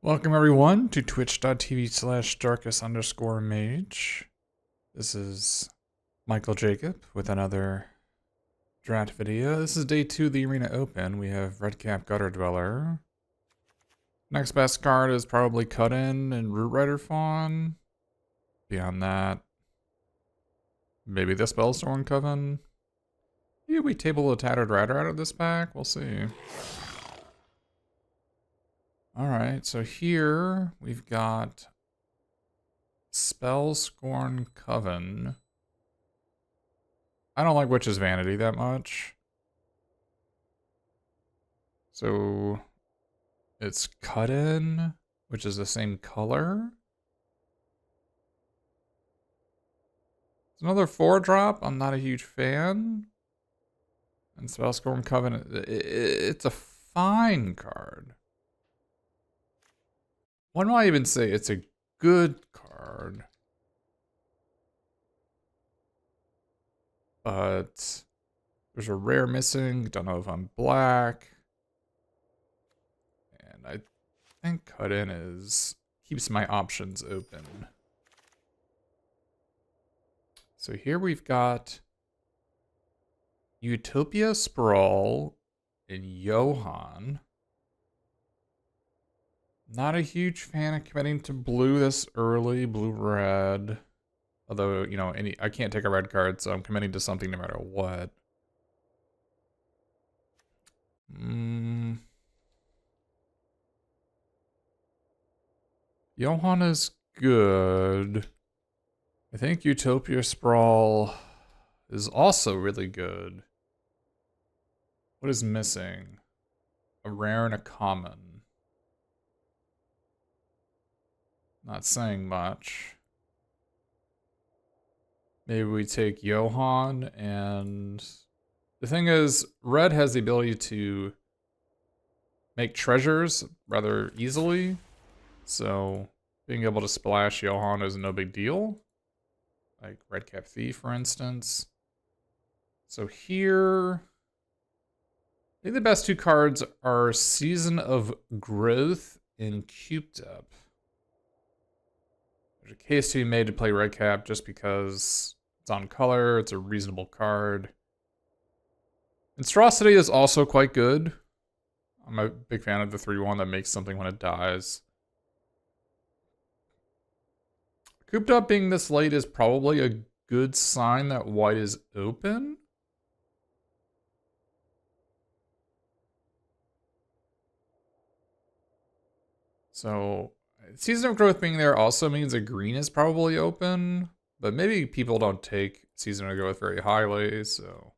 Welcome everyone to twitch.tv/darkest_mage. This is Michael Jacob with another draft video. This is day 2 of the Arena Open. We have Redcap Gutter Dweller. Next best card is probably Cut In and Root Rider Fawn. Beyond that, maybe the Spellstorm Coven. Maybe we table a Tattered Rider out of this pack. We'll see. Alright, so here we've got Spellscorn Coven. I don't like Witch's Vanity that much. So it's Cut In, which is the same color. It's another 4-drop. I'm not a huge fan. And Spellscorn Coven, it's a fine card. One might even say it's a good card. But there's a rare missing. Don't know if I'm black. And I think Cut In keeps my options open. So here we've got Utopia Sprawl and Johan. Not a huge fan of committing to blue this early, blue-red. Although, you know, I can't take a red card, so I'm committing to something no matter what. Johan is good. I think Utopia Sprawl is also really good. What is missing? A rare and a common. Not saying much. Maybe we take Johan, and the thing is, red has the ability to make treasures rather easily, so being able to splash Johan is no big deal. Like Redcap Thief, for instance. So here, I think the best two cards are Season of Growth and Cubed Up. There's a case to be made to play Redcap just because it's on color, it's a reasonable card. Monstrosity is also quite good. I'm a big fan of the 3/1 that makes something when it dies. Cooped Up being this late is probably a good sign that white is open. So Season of Growth being there also means that green is probably open, but maybe people don't take Season of Growth very highly, so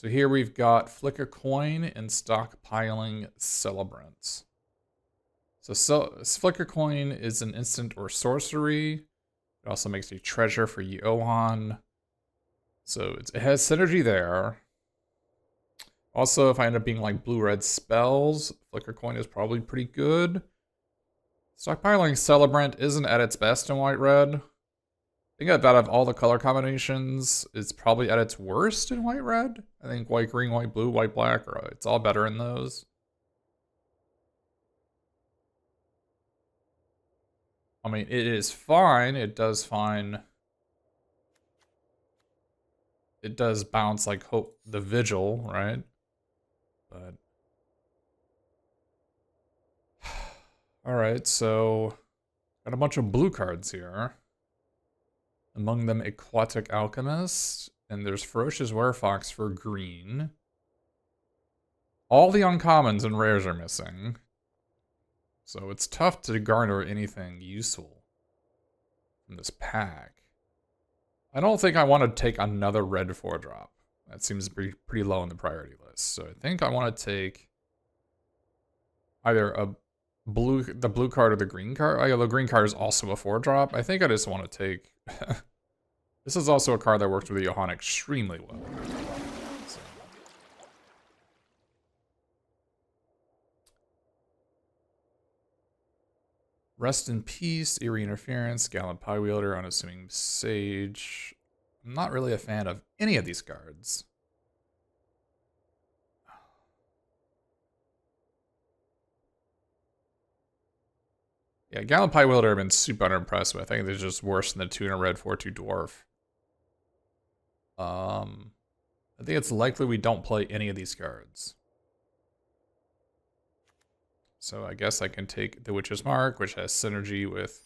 here we've got Flick a Coin and Stockpiling Celebrants. So Flick a Coin is an instant or sorcery. It also makes a treasure for Johan. So it has synergy there. Also, if I end up being like blue-red spells, Flicker Coin is probably pretty good. Stockpiling Celebrant isn't at its best in white-red. I think that out of all the color combinations, it's probably at its worst in white-red. I think white-green, white-blue, white-black, it's all better in those. I mean, it is fine. It does fine. It does bounce like Hope the Vigil, right? But alright, so got a bunch of blue cards here. Among them Aquatic Alchemist, and there's Ferocious Werefox for green. All the uncommons and rares are missing. So it's tough to garner anything useful from this pack. I don't think I want to take another red 4-drop. That seems pretty low on the priority list. So I think I want to take either the blue card or the green card. Oh, yeah, the green card is also a 4-drop. I think I just want to take... This is also a card that works with Johan extremely well. So. Rest in Peace, Eerie Interference, Gallant Pie Wielder, Unassuming Sage. I'm not really a fan of any of these cards. Yeah, Gallon Pie Wielder I've been super unimpressed with. I think they're just worse than the 2 in a red 4-2 dwarf. I think it's likely we don't play any of these cards. So I guess I can take the Witch's Mark, which has synergy with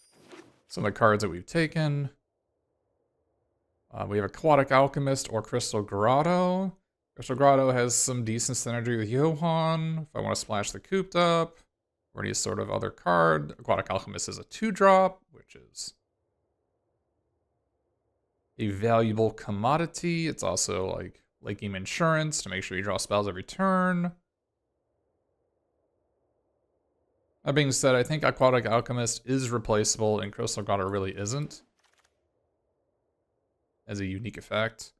some of the cards that we've taken. We have Aquatic Alchemist or Crystal Grotto. Crystal Grotto has some decent synergy with Johan. If I want to splash the Cooped Up, or any sort of other card. Aquatic Alchemist is a 2-drop, which is a valuable commodity. It's also like late game insurance to make sure you draw spells every turn. That being said, I think Aquatic Alchemist is replaceable and Crystal Grotto really isn't. As a unique effect.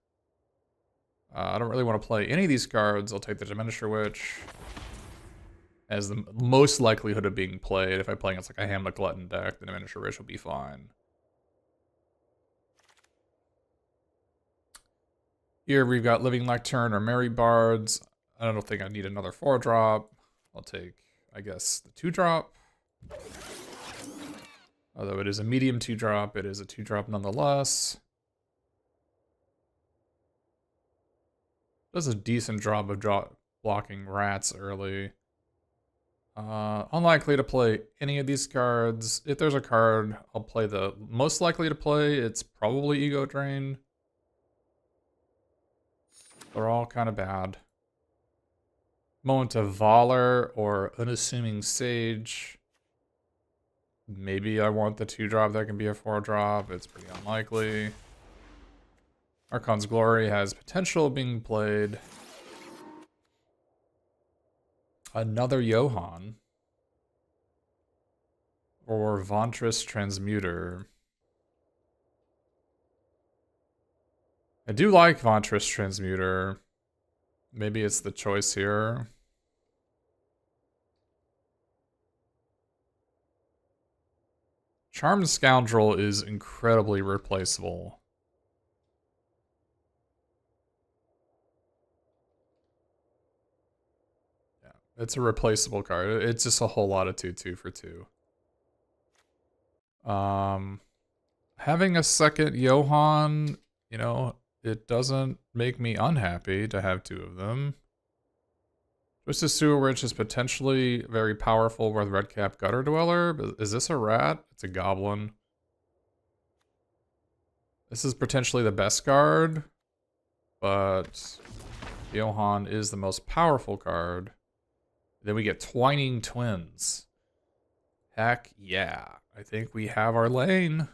I don't really want to play any of these cards. I'll take the Diminisher Witch as the most likelihood of being played. If I'm playing against like a Hamlet Glutton deck, the Diminisher Witch will be fine. Here we've got Living Lectern or Merry Bards. I don't think I need another 4-drop. I'll take, I guess, the 2-drop. Although it is a medium 2-drop, it is a 2-drop nonetheless. Does a decent job of blocking rats early. Unlikely to play any of these cards. If there's a card I'll play the most likely to play, it's probably Ego Drain. They're all kind of bad. Moment of Valor or Unassuming Sage. Maybe I want the 2-drop that can be a 4-drop. It's pretty unlikely. Archon's Glory has potential of being played. Another Johan. Or Ventress Transmuter. I do like Ventress Transmuter. Maybe it's the choice here. Charmed Scoundrel is incredibly replaceable. Yeah, it's a replaceable card. It's just a whole lot of 2/2 for 2. Having a second Johan, you know, it doesn't make me unhappy to have 2 of them. Twisted Sewer Witch is potentially very powerful with Redcap Gutter Dweller. But is this a rat? It's a goblin. This is potentially the best card, but Johan is the most powerful card. Then we get Twining Twins. Heck yeah. I think we have our lane.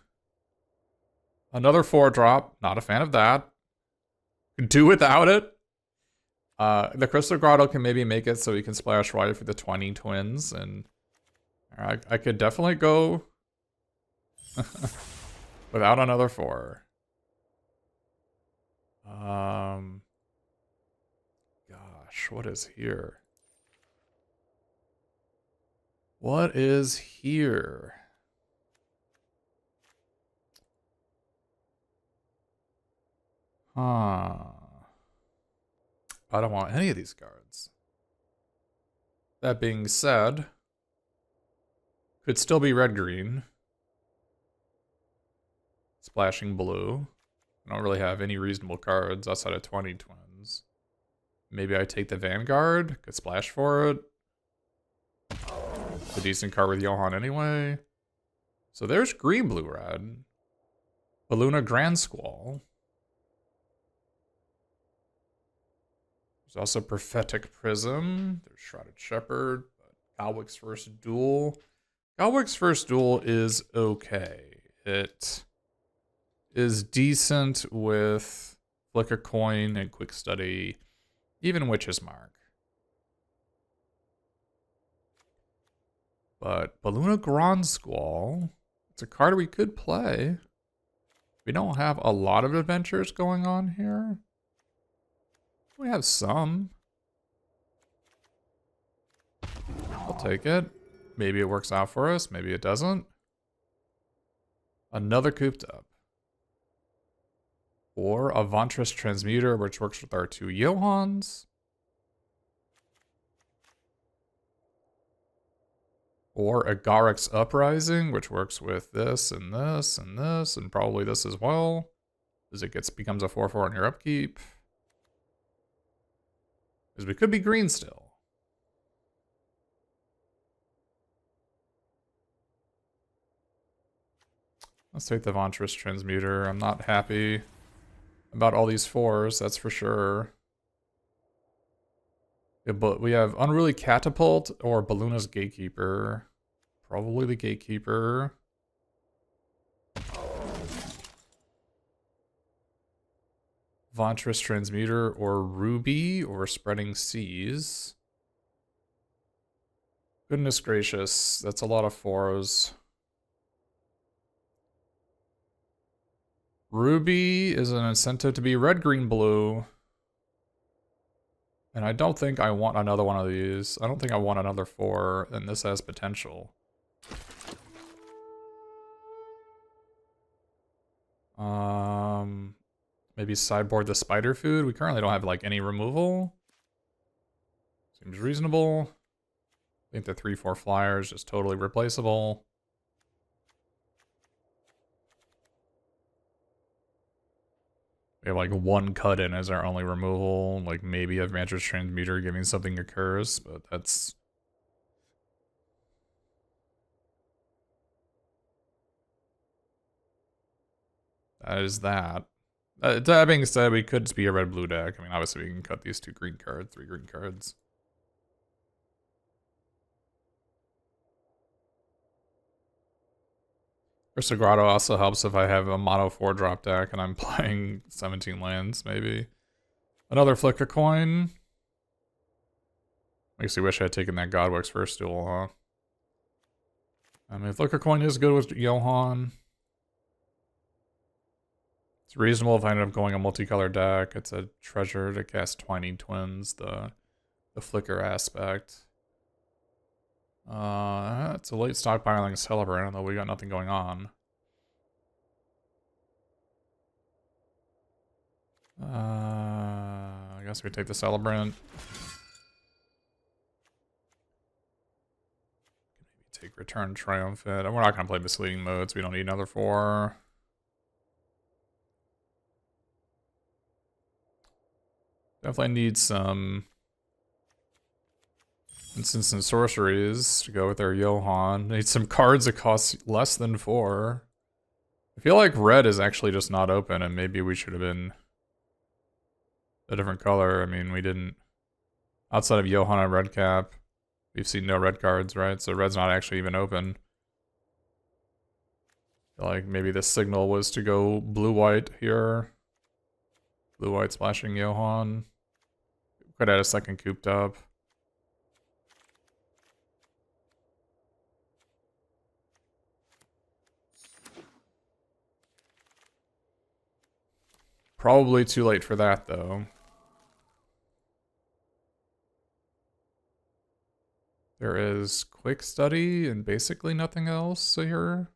Another 4-drop. Not a fan of that. Could do without it. The Crystal Grotto can maybe make it so we can splash right for the Twining Twins. And I could definitely go without another 4. Gosh, what is here? What is here? I don't want any of these cards. That being said, could still be red-green. Splashing blue. I don't really have any reasonable cards outside of 20 Twins. Maybe I take the Vanguard, could splash for it. It's a decent card with Johan anyway. So there's green, blue, red. Baluna Grand Squall. There's also Prophetic Prism. There's Shrouded Shepherd. Galwick's First Duel. Galwick's First Duel is okay. It is decent with Flick a Coin and Quick Study. Even Witch's Mark. But Baluna Grand Squall, it's a card we could play. We don't have a lot of adventures going on here. We have some. I'll take it. Maybe it works out for us. Maybe it doesn't. Another Cooped Up. Or a Ventress Transmuter, which works with our 2 Johans. Or Agaric's Uprising, which works with this and this and this, and probably this as well. As it becomes a 4/4 on your upkeep. Because we could be green still. Let's take the Ventress Transmuter. I'm not happy about all these 4s, that's for sure. Yeah, but we have Unruly Catapult or Balloonist Gatekeeper. Probably the Gatekeeper. Ventress Transmuter or Ruby or Spreading Seas. Goodness gracious, that's a lot of 4s. Ruby is an incentive to be red, green, blue. And I don't think I want another one of these. I don't think I want another 4, and this has potential. Maybe sideboard the spider food. We currently don't have like any removal. Seems reasonable. I think the 3/4 flyer is just totally replaceable. We have like one cut in as our only removal. Like maybe a Ventress Transmuter giving something occurs, but that's... That is that. That being said, we could just be a red-blue deck. I mean, obviously we can cut these 2 green cards, 3 green cards. Grotto also helps if I have a mono 4-drop deck and I'm playing 17 lands, maybe. Another Flicker Coin. Makes me wish I had taken that Godwix first duel, huh? I mean, Flicker Coin is good with Johan. It's reasonable if I end up going a multicolored deck. It's a treasure to cast Twining Twins, the Flicker aspect. It's a late stockpiling Celebrant, although we got nothing going on. I guess we take the Celebrant. Maybe take Return Triumphant. We're not going to play Misleading Modes. We don't need another 4. Definitely need some instants and sorceries to go with our Johan. Need some cards that cost less than 4. I feel like red is actually just not open, and maybe we should have been a different color. I mean, we didn't... Outside of Johan and red cap, we've seen no red cards, right? So red's not actually even open. I feel like maybe the signal was to go blue-white here. Blue-white splashing Johan. Could add a second cooped up. Probably too late for that, though. There is Quick Study and basically nothing else here.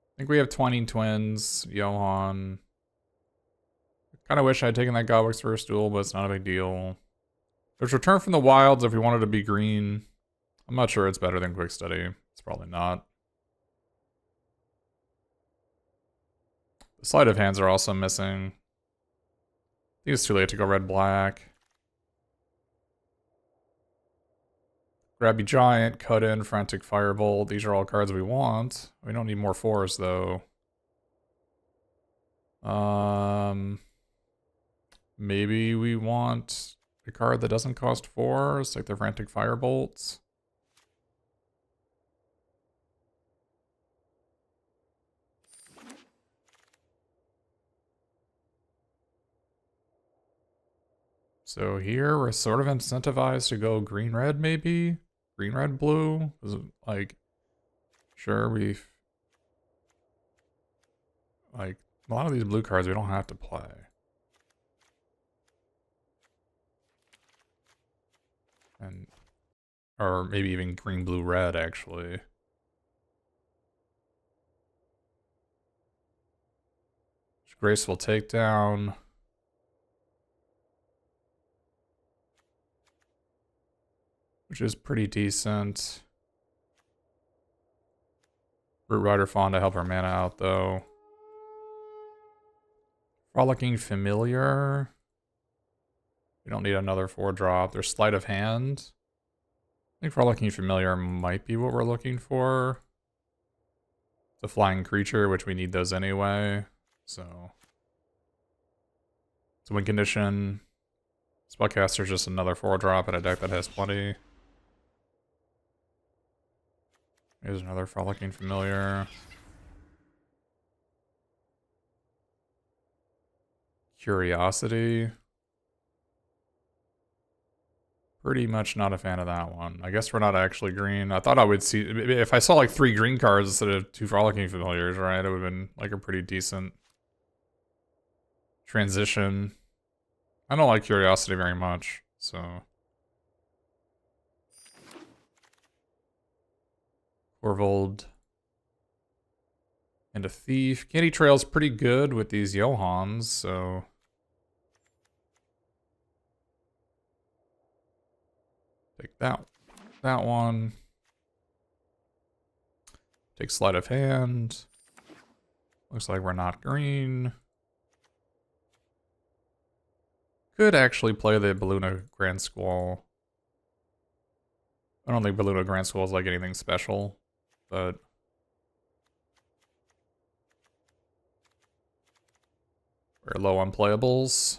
I think we have Twining Twins, Johan. Kind of wish I had taken that Godwix first duel, but it's not a big deal. There's Return from the Wilds if we wanted to be green. I'm not sure it's better than Quick Study. It's probably not. The Sleight of Hands are also missing. I think it's too late to go red-black. Grabby Giant, Cut In, Frantic Firebolt. These are all cards we want. We don't need more 4s, though. Maybe we want a card that doesn't cost 4s, like the Frantic Firebolts. So here we're sort of incentivized to go green-red, maybe? Green-red-blue? Like, sure, we've... Like, a lot of these blue cards we don't have to play. And... Or maybe even green-blue-red, actually. Graceful Takedown. which is pretty decent. Root Rider Fawn to help our mana out, though. Frolicking Familiar. We don't need another 4-drop. There's Sleight of Hand. I think Frolicking Familiar might be what we're looking for. It's a flying creature, which we need those anyway. So, it's a win condition. Spellcaster's just another 4-drop in a deck that has plenty. Here's another Frolicking Familiar. Curiosity. Pretty much not a fan of that one. I guess we're not actually green. I thought I would see... If I saw like 3 green cards instead of 2 Frolicking Familiars, right? It would have been like a pretty decent transition. I don't like Curiosity very much, so... Corvold. And a Thief. Candy Trail's pretty good with these Johans, so... Take that one. Take Sleight of Hand. Looks like we're not green. Could actually play the Baluna Grand Squall. I don't think Baluna Grand Squall is like anything special, but we're low on playables.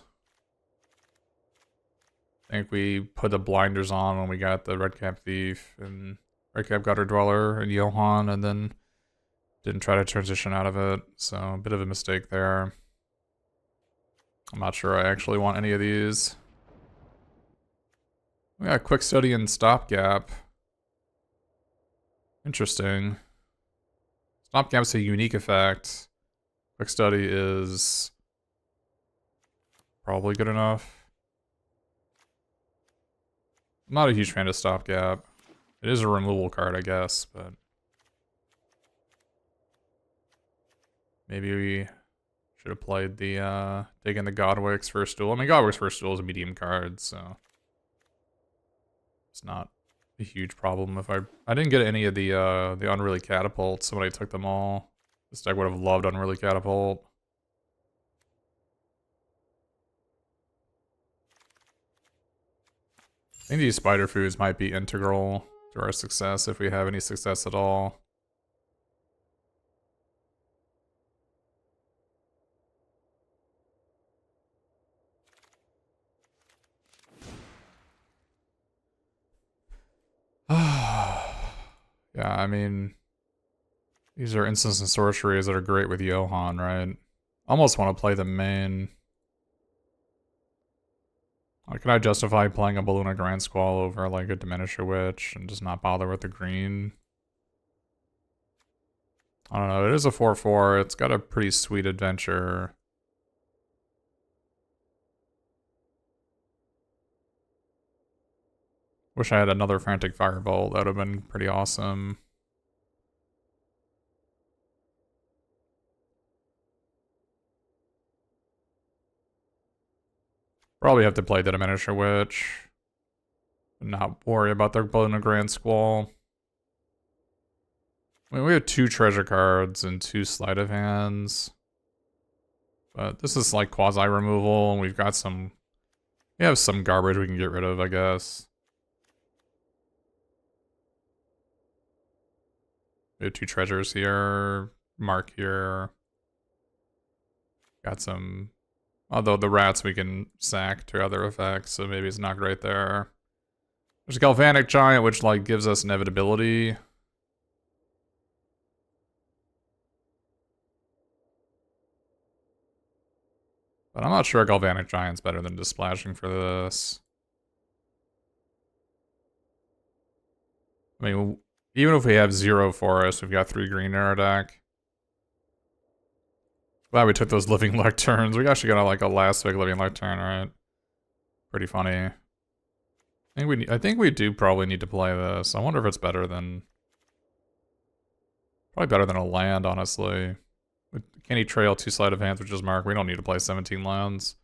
I think we put the blinders on when we got the Redcap Thief and Redcap Gutter Dweller and Johan, and then didn't try to transition out of it. So a bit of a mistake there. I'm not sure I actually want any of these. We got Quick Study and Stopgap. Interesting. Stopgap's a unique effect. Quick Study is probably good enough. I'm not a huge fan of Stopgap. It is a removal card, I guess, but maybe we should have played the taken the Godwicks First Duel. I mean, Godwicks First Duel is a medium card, so it's not a huge problem. If I didn't get any of the Unruly Catapult, somebody took them all. This deck would have loved Unruly Catapult. I think these spider foods might be integral to our success if we have any success at all. Yeah, I mean, these are instants and sorceries that are great with Johan, right? Almost want to play the main. Can I justify playing a Baluna Grand Squall over like a Diminisher Witch and just not bother with the green? I don't know, it is a 4/4, it's got a pretty sweet adventure. Wish I had another Frantic Firebolt, that would have been pretty awesome. Probably have to play the Diminisher Witch. Not worry about their Baluna Grand Squall. I mean, we have 2 treasure cards and 2 Sleight of Hands. But this is like quasi-removal, and we've got some... We have some garbage we can get rid of, I guess. We have 2 treasures here. Mark here. Got some... Although the rats we can sack to other effects, so maybe it's not great there. There's a Galvanic Giant, which like gives us inevitability. But I'm not sure a Galvanic Giant's better than just splashing for this. I mean, even if we have 0 forest, we've got 3 green in our deck. Glad we took those Living Lecterns. We actually got like a last big Living Lectern, right? Pretty funny. I think we do probably need to play this. I wonder if it's better than... Probably better than a land, honestly. With Candy Trail, 2 Sleight of Hands, which is Mark. We don't need to play 17 lands.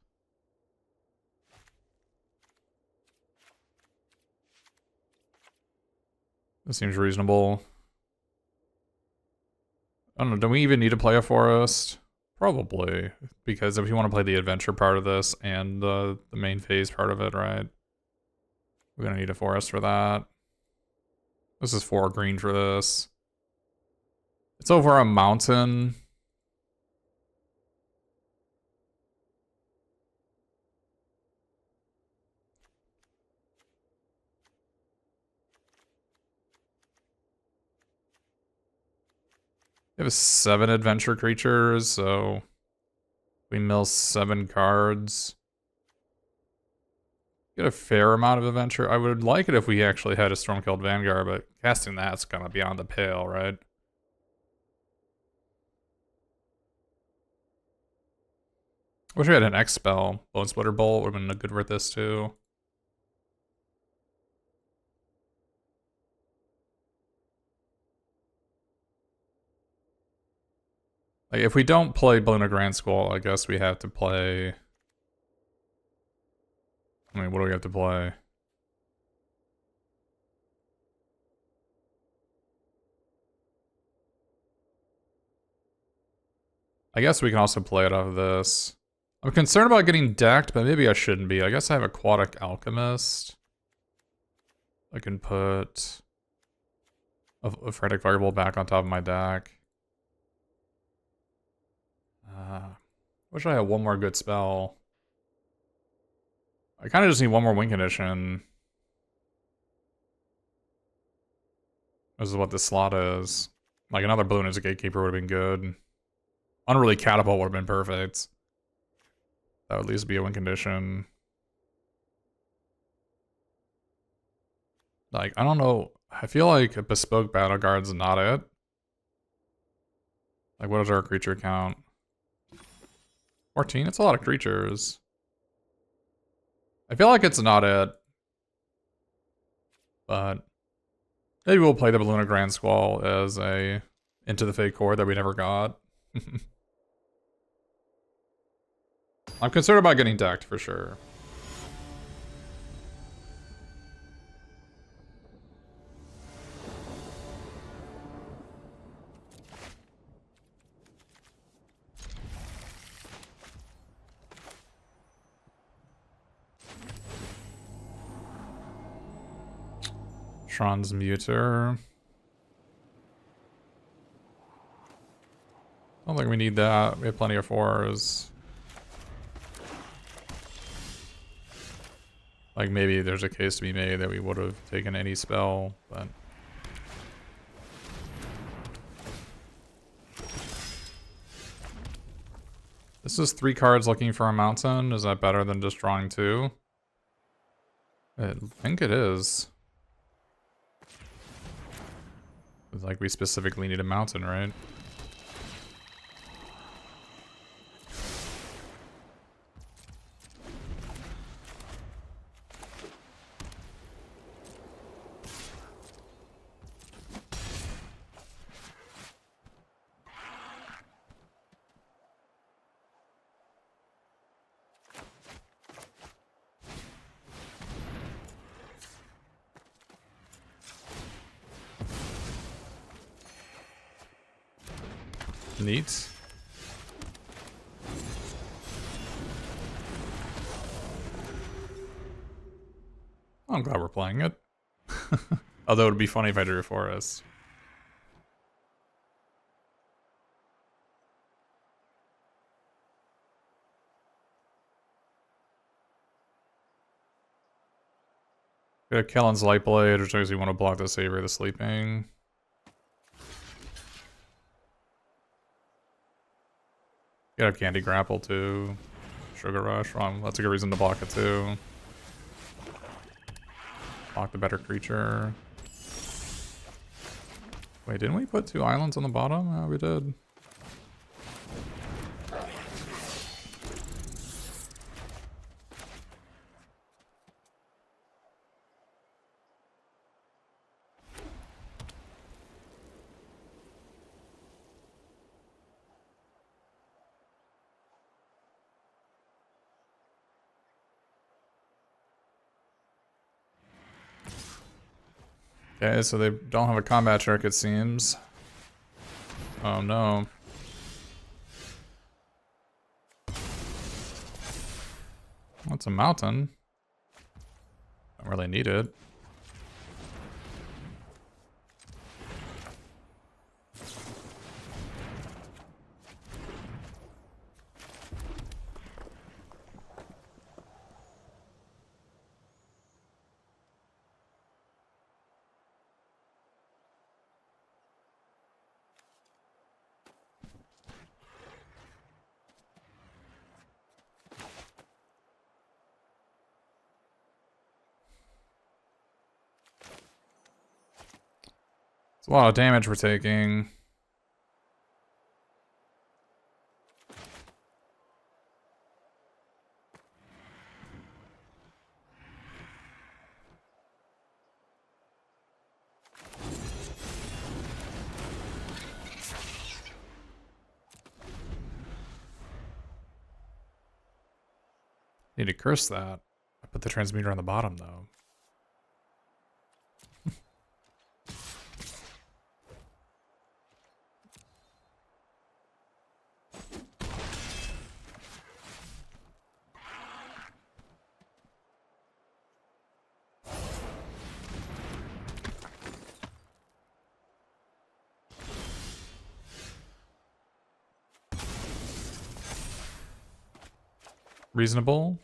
This seems reasonable. I don't know, do we even need to play a forest? Probably, because if you want to play the adventure part of this and the main phase part of it, right? We're gonna need a forest for that. This is 4 green for this. It's over a mountain. We have 7 adventure creatures, so we mill 7 cards. Get a fair amount of adventure. I would like it if we actually had a Stormkilled Vanguard, but casting that's kind of beyond the pale, right? Wish we had an X spell. Bone Splitter Bolt would have been good with this too. Like, if we don't play Balloon Grand Squall, I guess we have to play... I mean, what do we have to play? I guess we can also play it off of this. I'm concerned about getting decked, but maybe I shouldn't be. I guess I have Aquatic Alchemist. I can put a Frantic Firebolt back on top of my deck. Wish I had one more good spell. I kind of just need one more win condition. This is what this slot is. Like, another balloon as a gatekeeper would have been good. Unruly Catapult would have been perfect. That would at least be a win condition. Like, I don't know. I feel like a Bespoke Battle Guard's not it. Like, what is our creature count? 14? It's a lot of creatures. I feel like it's not it. But maybe we'll play the Balloon of Grand Squall as a Into the Fate Core that we never got. I'm concerned about getting decked for sure. Transmuter. I don't think we need that. We have plenty of 4s. Like, maybe there's a case to be made that we would have taken any spell, but... This is 3 cards looking for a mountain. Is that better than just drawing 2? I think it is. It's like we specifically need a mountain, right? Neat. I'm glad we're playing it. Although it would be funny if I drew a forest. Got Kellen's Lightblade, which shows you want to block the Savior of the Sleeping. You have Candy Grapple too. Sugar Rush, wrong. That's a good reason to block it too. Block the better creature. Wait, didn't we put 2 islands on the bottom? Yeah, we did. Okay, so they don't have a combat trick, it seems. Oh no. That's a mountain. Don't really need it. It's a lot of damage we're taking. Need to curse that. I put the transmuter on the bottom though. Reasonable.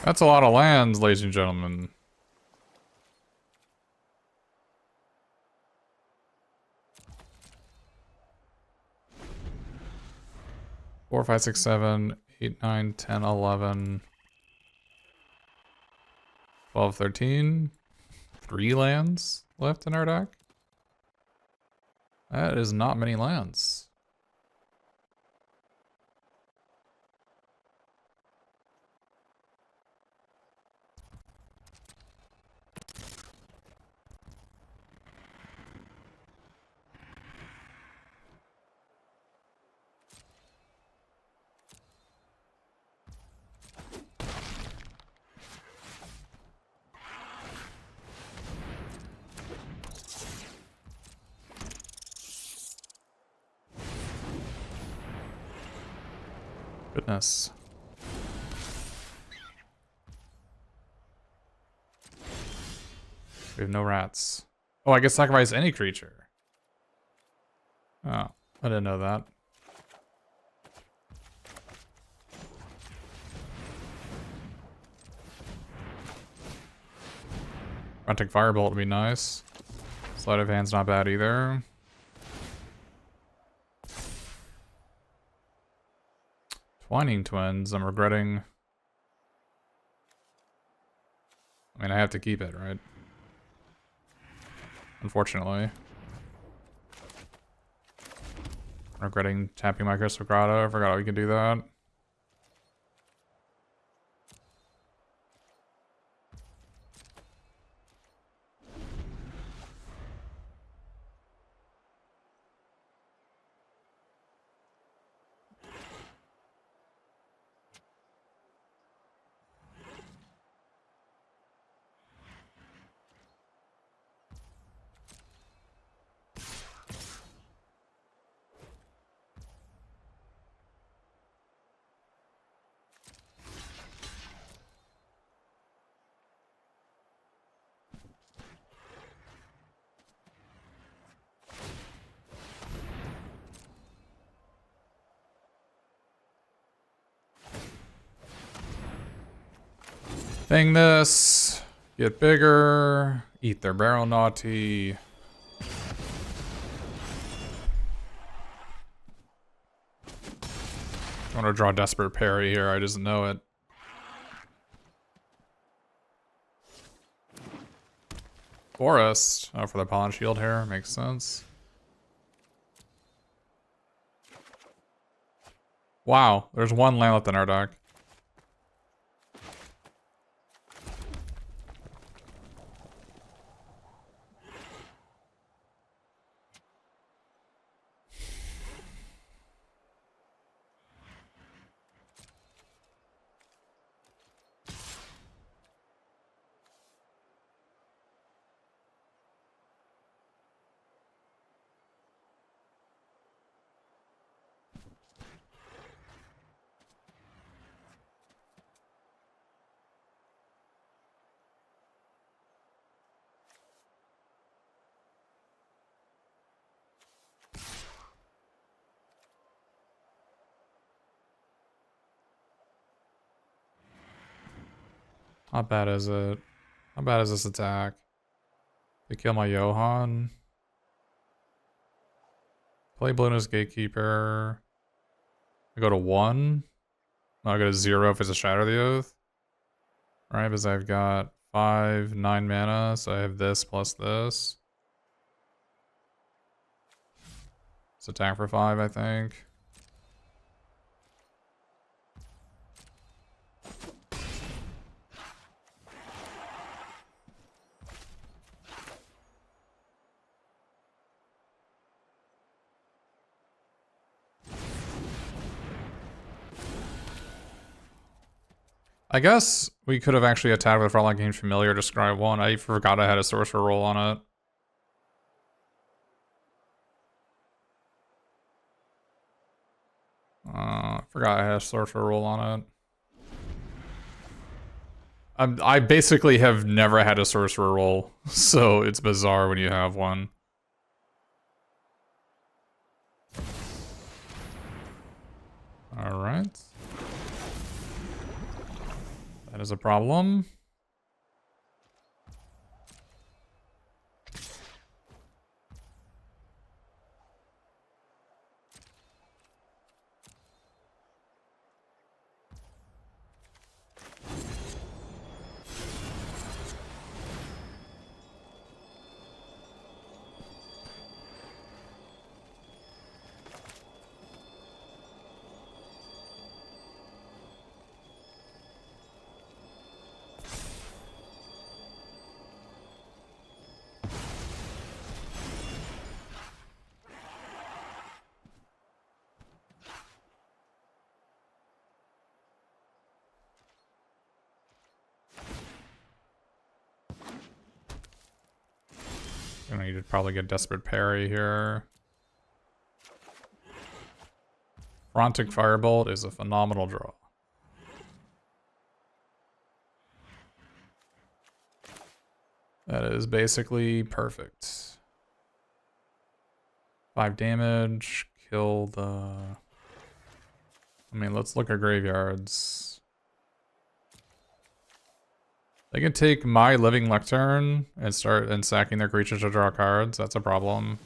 That's a lot of lands, ladies and gentlemen. Four, 5, 6, 7, 8, 9, 10, 11, 12, 13. 3 lands left in our deck. That is not many lands. Goodness. We have no rats. Oh, I can sacrifice any creature. Oh, I didn't know that. Fronting Firebolt would be nice. Sleight of Hand's not bad either. Twining Twins, I'm regretting. I mean, I have to keep it, right? Unfortunately. Regretting tapping my Crystal Grotto. I forgot we could do that. Thing this. Get bigger. Eat their Barrel Naughty. I want to draw Desperate Parry here. I just know it. Forest. Oh, for the pollen shield here. Makes sense. Wow, there's one land left in our deck. How bad is it? How bad is this attack? They kill my Johan. Play Bloon's Gatekeeper. I go to 1. No, I go to 0 if it's a Shatter the Oath. Right, because I've got 5, 9 mana, so I have this plus this. It's attack for 5, I think. I guess we could have actually attacked with Frontline Game Familiar to scry 1. I forgot I had a Sorcerer roll on it. Forgot I had a Sorcerer roll on it. I basically have never had a Sorcerer roll, so it's bizarre when you have one. Alright. That is a problem. I need to probably get Desperate Parry here. Frantic Firebolt is a phenomenal draw. That is basically perfect. 5 damage, kill the... I mean, let's look at graveyards. They can take my Living Lectern and start sacking their creatures to draw cards. That's a problem.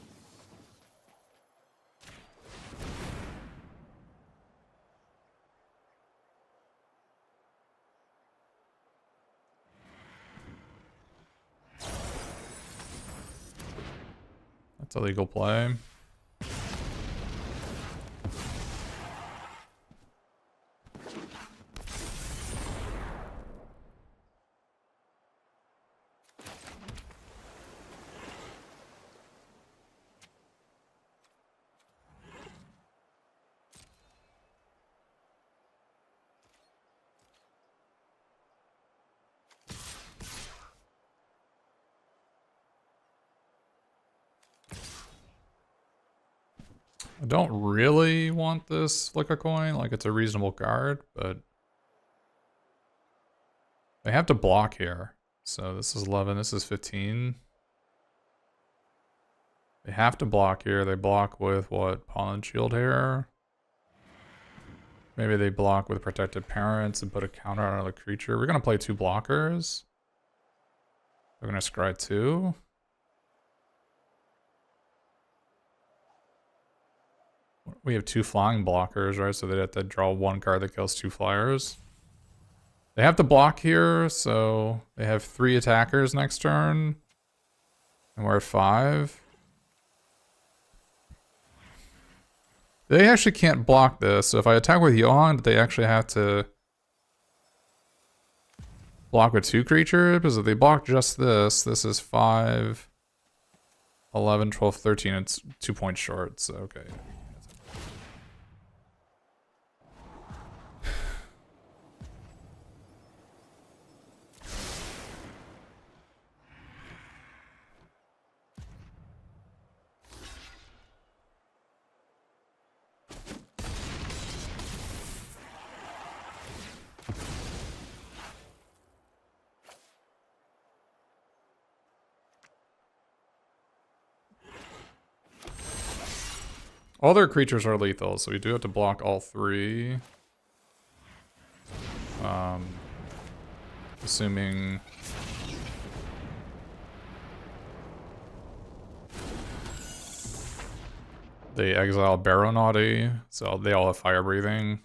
That's a legal play. I don't really want this Flick a Coin, like it's a reasonable card, but they have to block here. So this is 11, this is 15. They have to block here. They block with what? Pollen Shield here. Maybe they block with Protected Parents and put a counter on another creature. We're gonna play 2 blockers. We're gonna scry 2. We have 2 flying blockers, right? So they'd have to draw 1 card that kills 2 flyers. They have to block here, so they have 3 attackers next turn. And we're at 5. They actually can't block this, so if I attack with Johan, they actually have to block with 2 creatures? Because if they block just this, this is 5, 11, 12, 13. It's 2 points short, so okay. All their creatures are lethal, so we do have to block all 3. Assuming... they exile Baronaughty, so they all have fire breathing.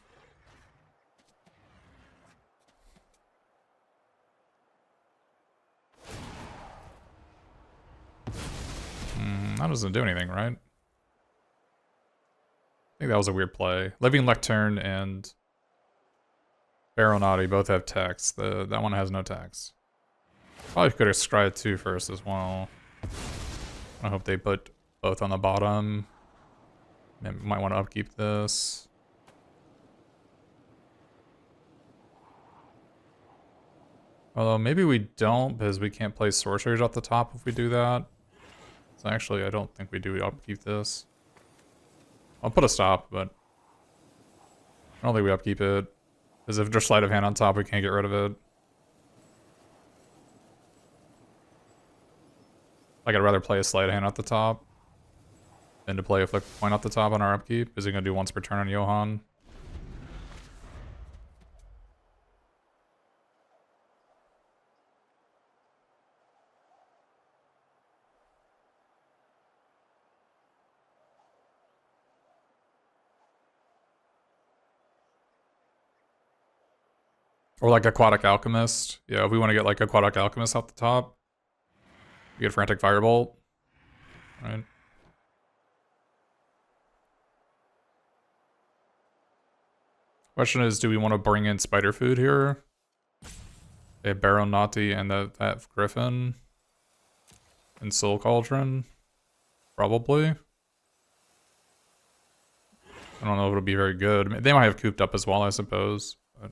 That doesn't do anything, right? I think that was a weird play. Living Lectern and Baronaughty both have text. That one has no text. Probably could have scryed 2 first as well. I hope they put both on the bottom. Might want to upkeep this. Although maybe we don't, because we can't play sorceries off the top if we do that. So actually, I don't think we do upkeep this. I'll put a stop, but I don't think we upkeep it. Because if there's sleight of hand on top, we can't get rid of it. Like, I'd rather play a sleight of hand at the top than to play a flick point at the top on our upkeep. Is he going to do once per turn on Johan? Or like Aquatic Alchemist. Yeah, if we want to get like Aquatic Alchemist off the top, we get Frantic Firebolt. Right. Question is, do we want to bring in Spider Food here? A Baronaughty and that Griffin. And Soul Cauldron? Probably. I don't know if it'll be very good. They might have cooped up as well, I suppose. But...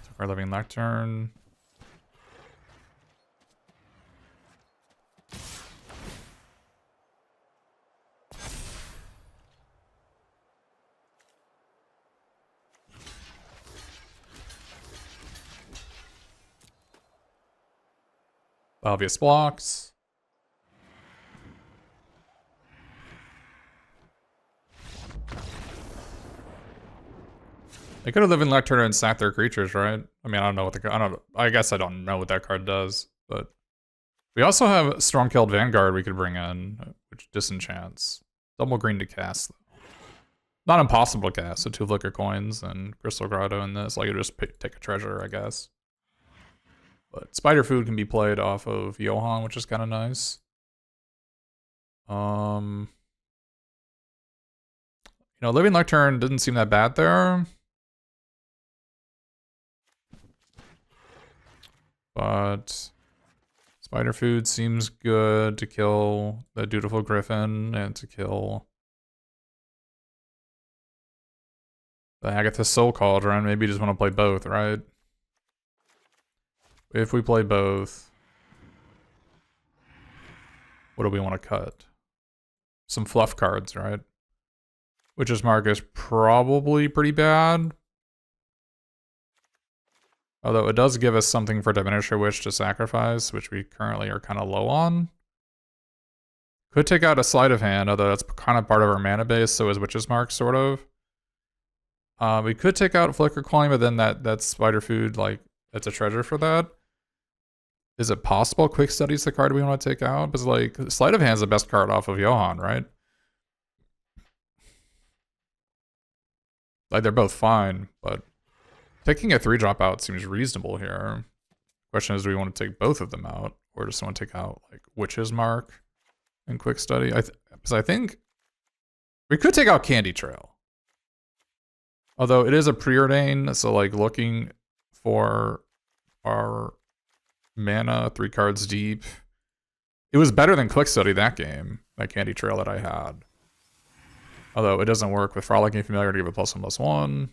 Took our Living Lectern. Obvious blocks. They could have lived in Lectern and sacked their creatures, right? I mean, I don't know what I guess I don't know what that card does, but we also have Stormkilled Vanguard we could bring in, which disenchants. Double green to cast. Not impossible to cast, so 2 Flicker Coins and Crystal Grotto in this. Like, you just take a treasure, I guess. But Spider Food can be played off of Johan, which is kind of nice. You know, Living Lectern didn't seem that bad there. But Spider Food seems good to kill the Dutiful Griffin and to kill the Agatha Soul Cauldron. Maybe you just want to play both, right? If we play both, what do we want to cut? Some fluff cards, right? Witch's Mark is probably pretty bad. Although it does give us something for Diminisher Witch to sacrifice, which we currently are kind of low on. Could take out a Sleight of Hand, although that's kind of part of our mana base, so is Witch's Mark, sort of. We could take out Flicker Coin, but then that Spider Food, like, it's a treasure for that. Is it possible Quick Study's the card we want to take out? Because, like, Sleight of Hand's the best card off of Johan, right? Like, they're both fine, but taking a 3-drop out seems reasonable here. Question is, do we want to take both of them out? Or just want to take out, like, Witch's Mark and Quick Study? Because I think we could take out Candy Trail. Although it is a preordain, so, like, looking for our mana 3 cards deep. It was better than Quick Study that game, that Candy Trail that I had. Although it doesn't work with Frolicking Familiar to give it +1/+1.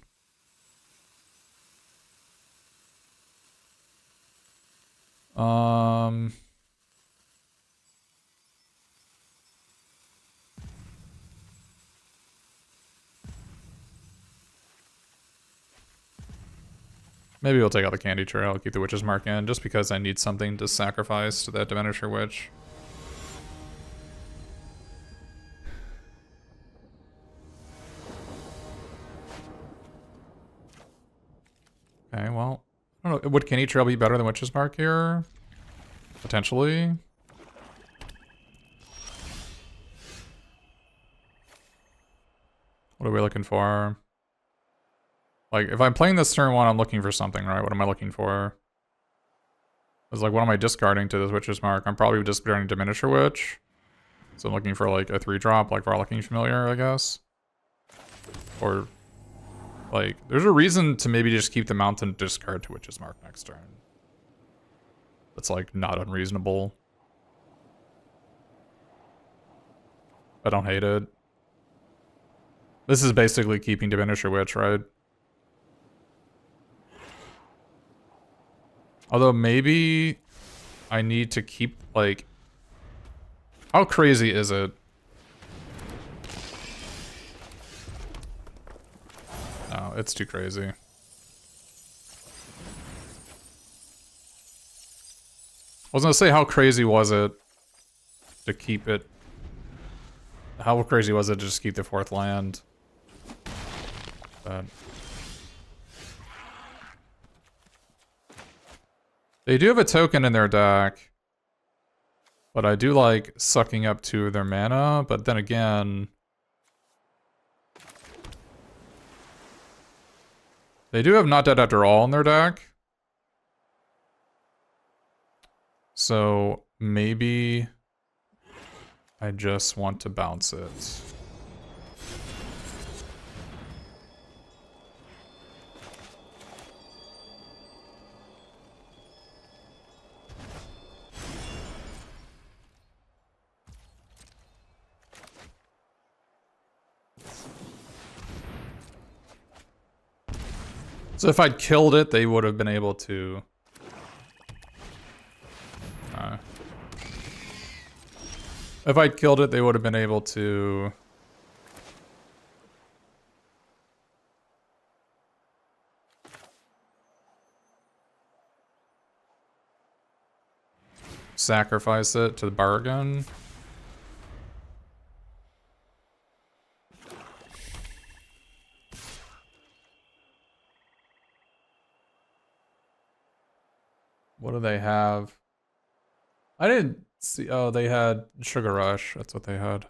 Maybe we'll take out the Candy Trail, keep the Witch's Mark in, just because I need something to sacrifice to that Diminisher Witch. Okay, well, I don't know. Would Candy Trail be better than Witch's Mark here? Potentially. What are we looking for? Like, if I'm playing this turn 1, I'm looking for something, right? What am I looking for? It's like, what am I discarding to this Witch's Mark? I'm probably discarding Diminisher Witch. So I'm looking for, like, a 3-drop, like Frolicking Familiar, I guess. Or, like, there's a reason to maybe just keep the Mountain discard to Witch's Mark next turn. That's, like, not unreasonable. I don't hate it. This is basically keeping Diminisher Witch, right? Although maybe I need to keep, like... How crazy is it? No, it's too crazy. I was gonna say, how crazy was it to keep it? How crazy was it to just keep the 4th land? But they do have a token in their deck. But I do like sucking up 2 of their mana, but then again... They do have Not Dead After All in their deck. So maybe I just want to bounce it. So if I'd killed it, they would have been able to... If I'd killed it, they would have been able to... sacrifice it to the bargain. What do they have? I didn't see. Oh, they had Sugar Rush. That's what they had.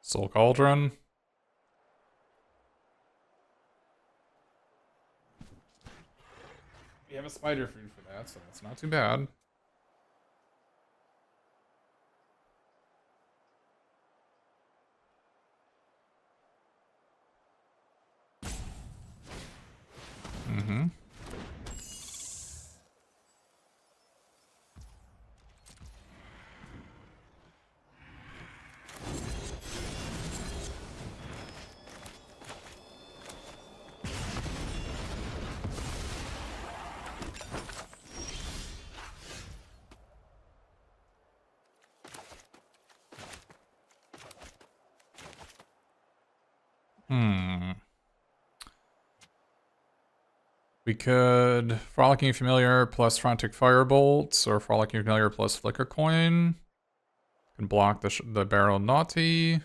Soul Cauldron. have a spider food for that, so that's not too bad. Mm-hmm. We could Frolicking Familiar plus Frantic Firebolts, or Frolicking Familiar plus Flicker Coin. Can block the Barrel Naughty.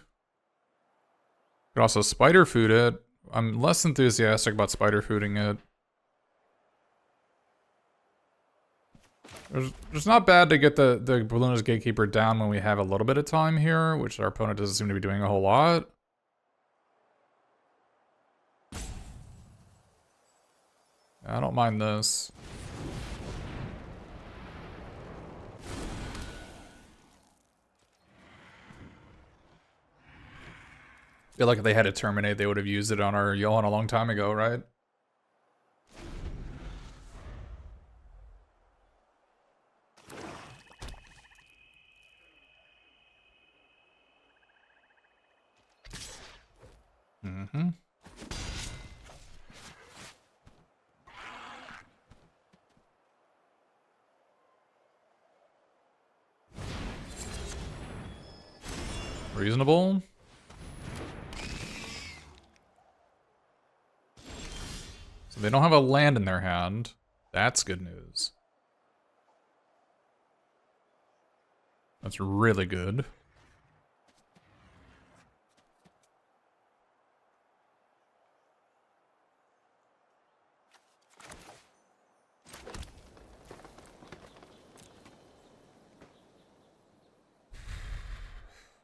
Could also Spider Food it. I'm less enthusiastic about Spider Fooding it. It's not bad to get the Balloonist Gatekeeper down when we have a little bit of time here, which our opponent doesn't seem to be doing a whole lot. I don't mind this. I feel like if they had to terminate, they would have used it on our Johan a long time ago, right? Mm-hmm. Reasonable. So they don't have a land in their hand. That's good news. That's really good.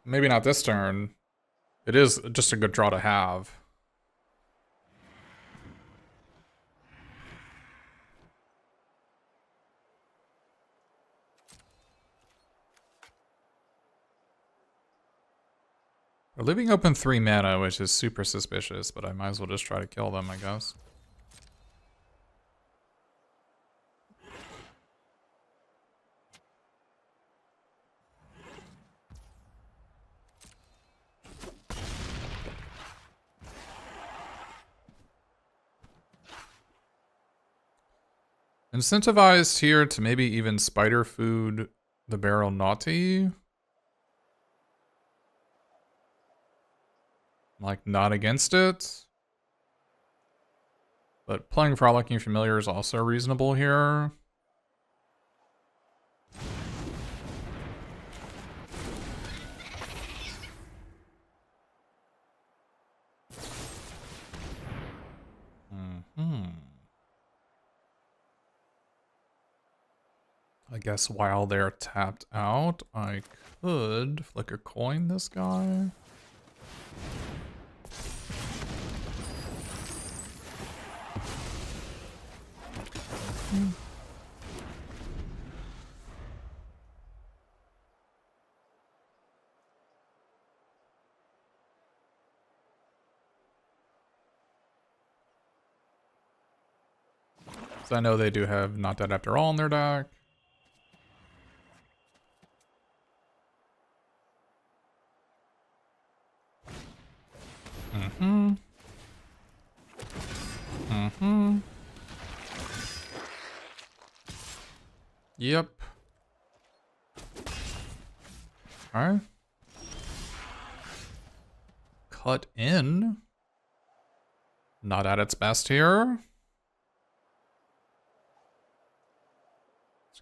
Maybe not this turn. It is just a good draw to have. We're leaving open 3 mana, which is super suspicious, but I might as well just try to kill them, I guess. Incentivized here to maybe even Spider Food the Barrel Naughty. Like, not against it. But playing Frolicking Familiar is also reasonable here. I guess while they're tapped out, I could Flicker Coin this guy. So I know they do have Not Dead After All in their deck. Yep. Alright. Cut in. Not at its best here.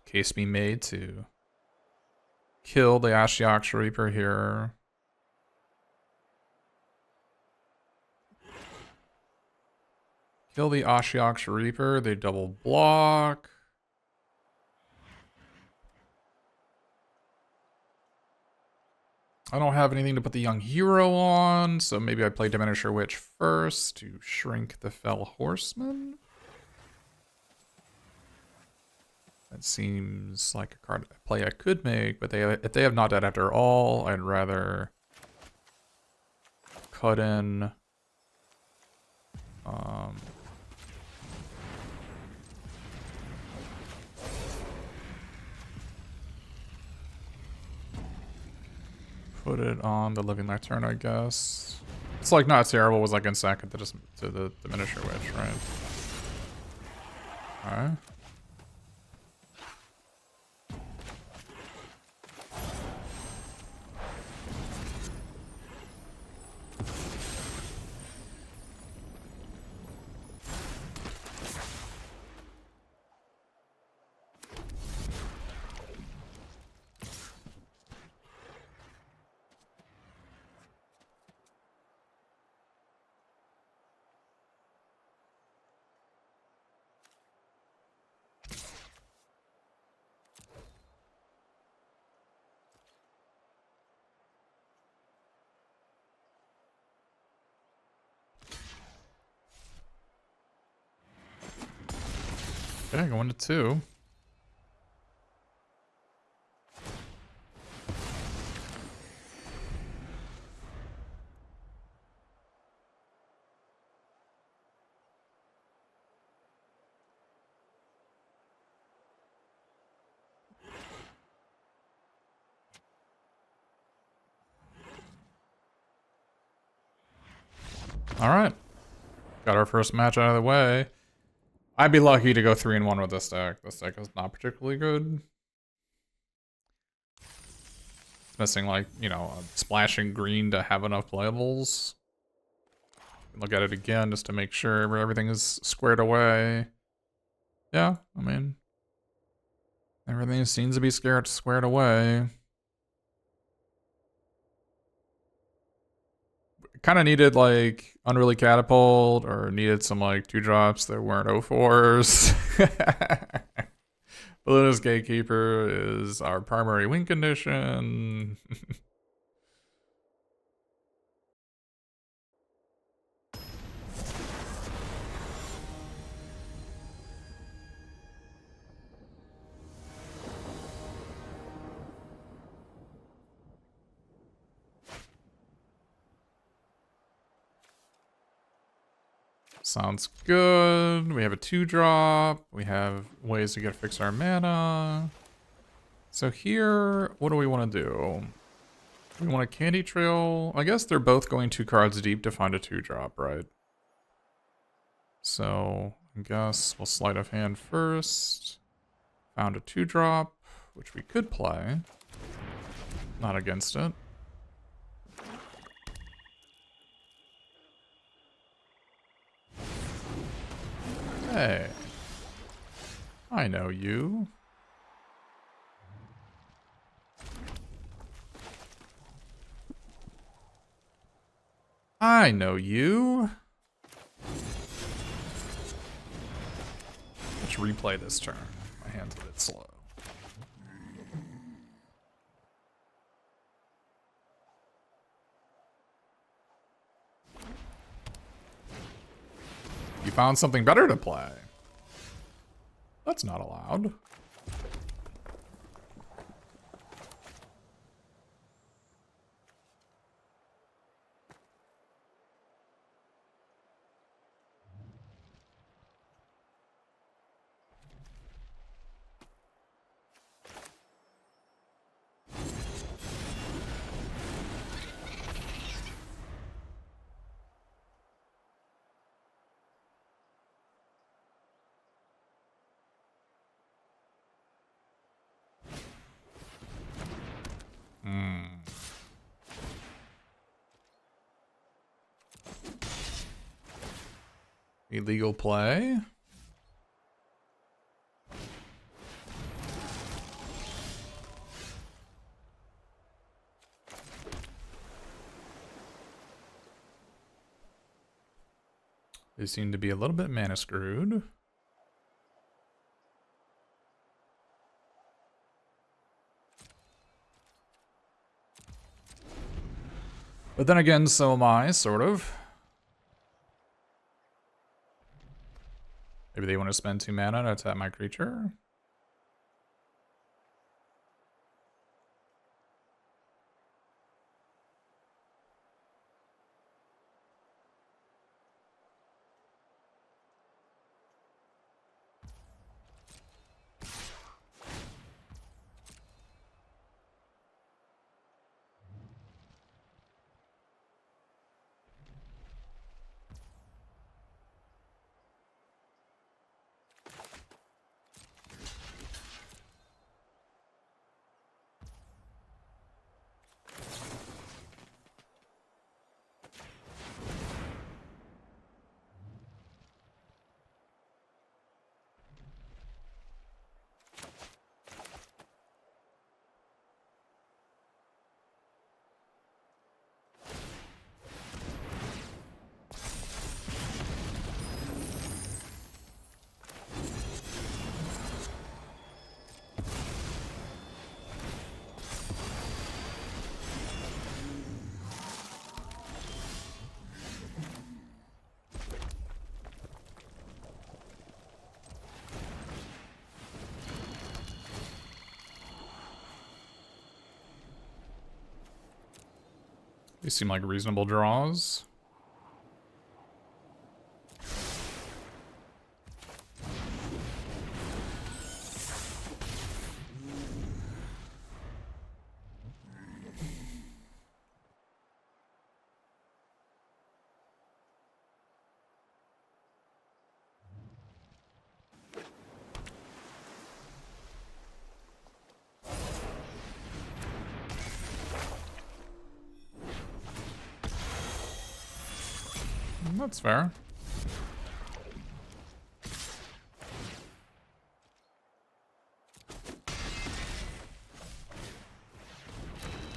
Case be made to kill the Ashiok Reaper here. Kill the Ashiok Reaper, they double block. I don't have anything to put the Young Hero on, so maybe I play Diminisher Witch first to shrink the Fell Horseman. That seems like a card play I could make, but if they have not dead after all, I'd rather cut in put it on the Living Nocturne, I guess. It's like not terrible, was like in second to the Diminisher Witch, right? Alright. Okay, going to 2. Alright. Got our first match out of the way. I'd be lucky to go 3-1 with this deck. This deck is not particularly good. It's missing, like, you know, a splashing green to have enough playables. Look at it again just to make sure everything is squared away. Yeah, I mean, everything seems to be squared away. Kind of needed like Unruly Catapult or needed some like 2-drops that weren't 0-4s. Balloonist Gatekeeper is our primary win condition. Sounds good. We have a 2-drop. We have ways to fix our mana. So here, what do we want to do? We want a Candy Trail. I guess they're both going 2 cards deep to find a 2-drop, right? So I guess we'll sleight of hand first. Found a 2-drop, which we could play. Not against it. Hey. I know you. I know you. Let's replay this turn. My hand's a bit slow. You found something better to play. That's not allowed. Illegal play. They seem to be a little bit mana screwed. But then again, so am I, sort of. Maybe they want to spend 2 mana to tap my creature. These seem like reasonable draws. That's fair.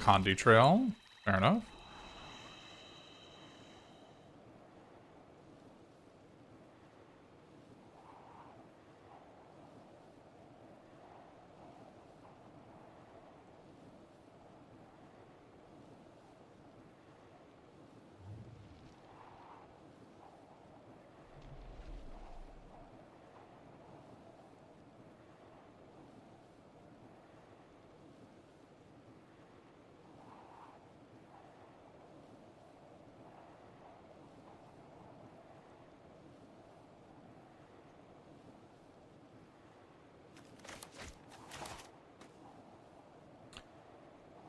Condi Trail. Fair enough.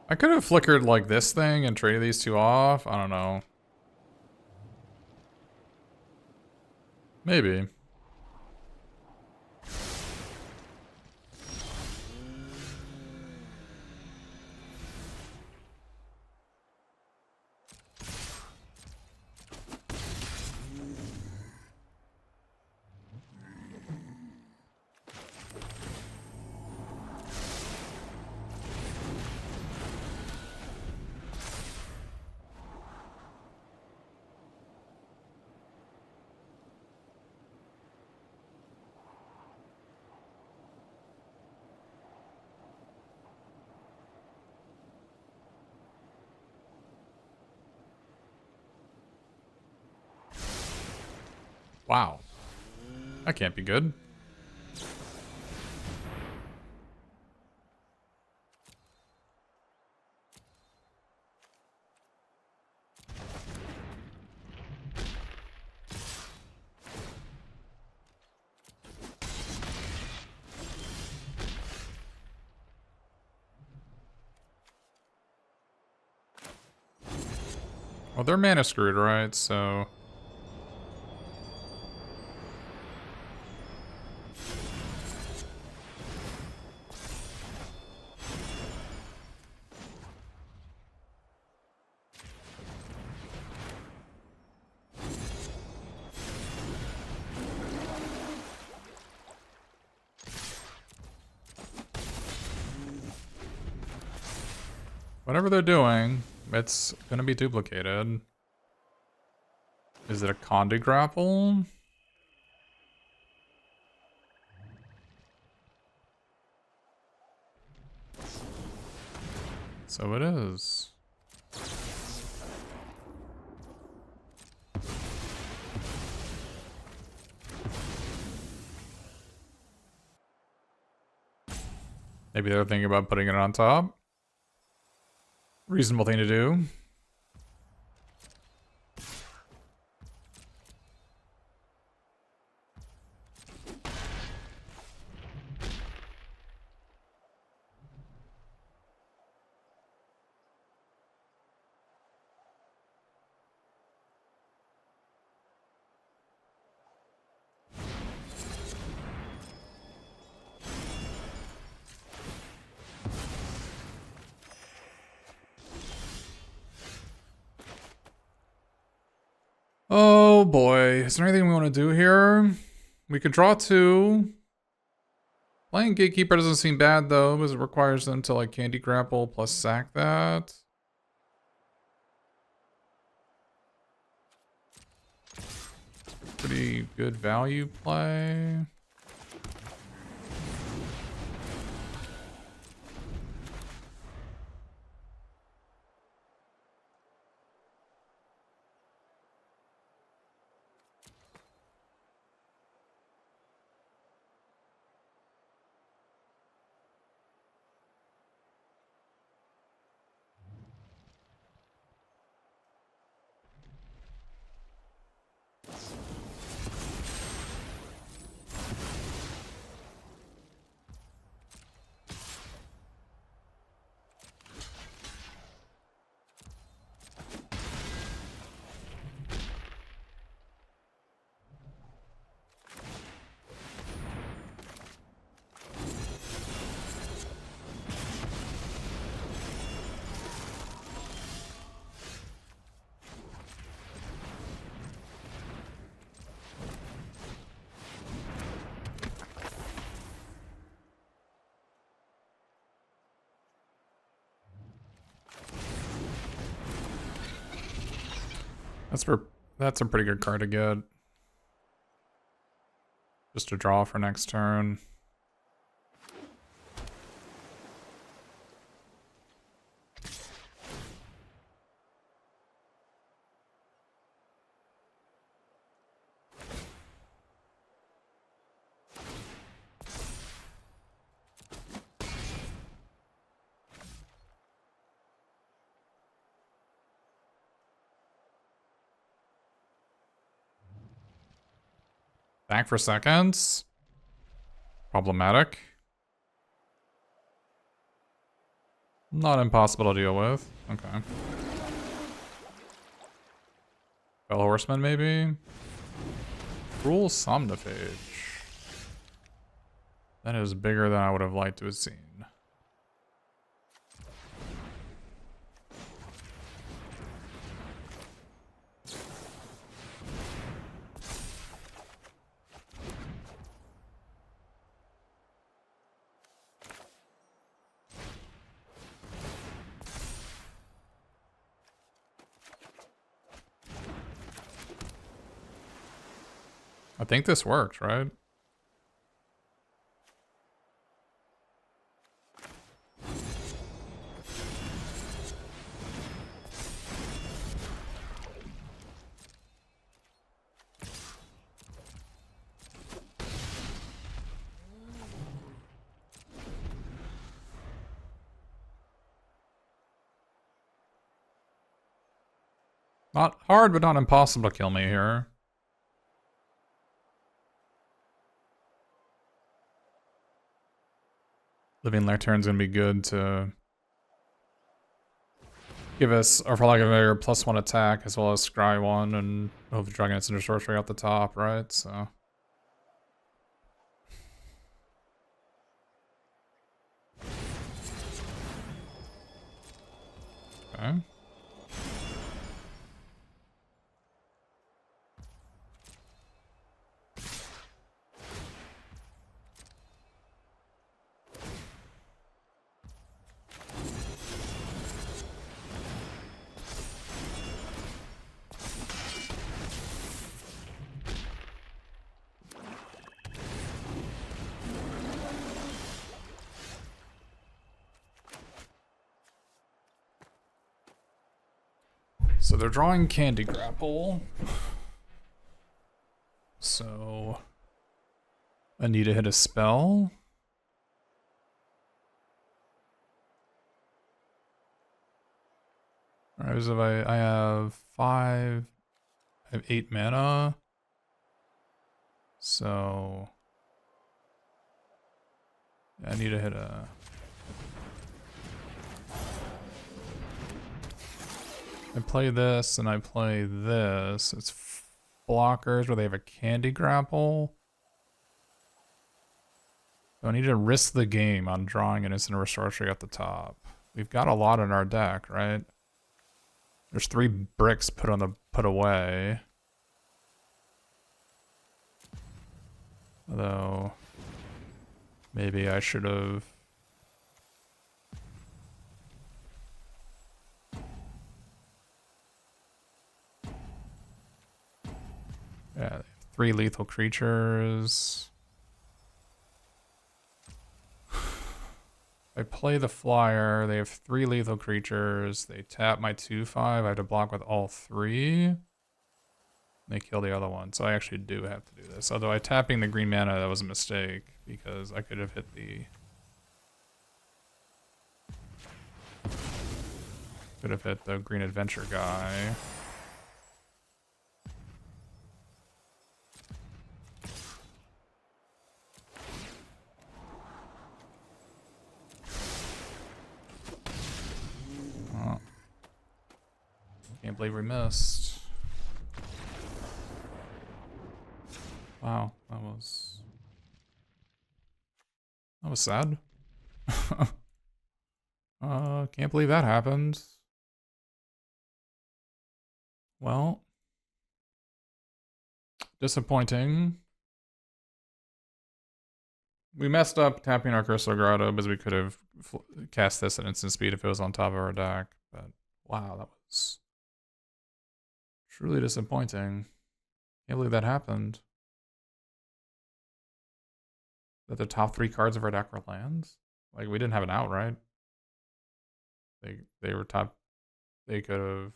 I could have flickered like this thing and traded these two off. I don't know. Maybe. Wow. That can't be good. Well, they're mana screwed, right? So... whatever they're doing, it's gonna be duplicated. Is it a Condi grapple? So it is. Maybe they're thinking about putting it on top. Reasonable thing to do. Oh boy, is there anything we want to do here? We could draw two. Playing Gatekeeper doesn't seem bad though, because it requires them to like Candy Grapple plus sack that. Pretty good value play. That's a pretty good card to get. Just to draw for next turn. Back for seconds. Problematic. Not impossible to deal with. Okay. Fell Horseman, maybe? Cruel Somnophage. That is bigger than I would have liked to have seen. I think this worked, right? Not hard, but not impossible to kill me here. Living Lectern's gonna be good to give us, or for lack of a better, +1 attack as well as scry 1 and move the Dragon Cinder Sorcery out the top, right? So. Okay. So they're drawing Candy Grapple. So I need to hit a spell. Alright, so I have 5, I have 8 mana. So I need to hit a... I play this and I play this. It's blockers where they have a Candy Grapple. So I need to risk the game on drawing an instant sorcery at the top. We've got a lot in our deck, right? There's 3 bricks put away. Although maybe I should have. Yeah, 3 lethal creatures. I play the flyer. They have 3 lethal creatures. They tap my 2/5. I have to block with all 3. They kill the other one. So I actually do have to do this. Although tapping the green mana, that was a mistake because I could have hit the... Could have hit the green adventure guy. Oh. Can't believe we missed. Wow, that was sad. Can't believe that happened. Well, disappointing. We messed up tapping our Crystal Grotto because we could have cast this at instant speed if it was on top of our deck. But wow, that was Truly disappointing. Can't believe that happened. That the top 3 cards of our deck were lands? Like, we didn't have an out, right? They were top. They could have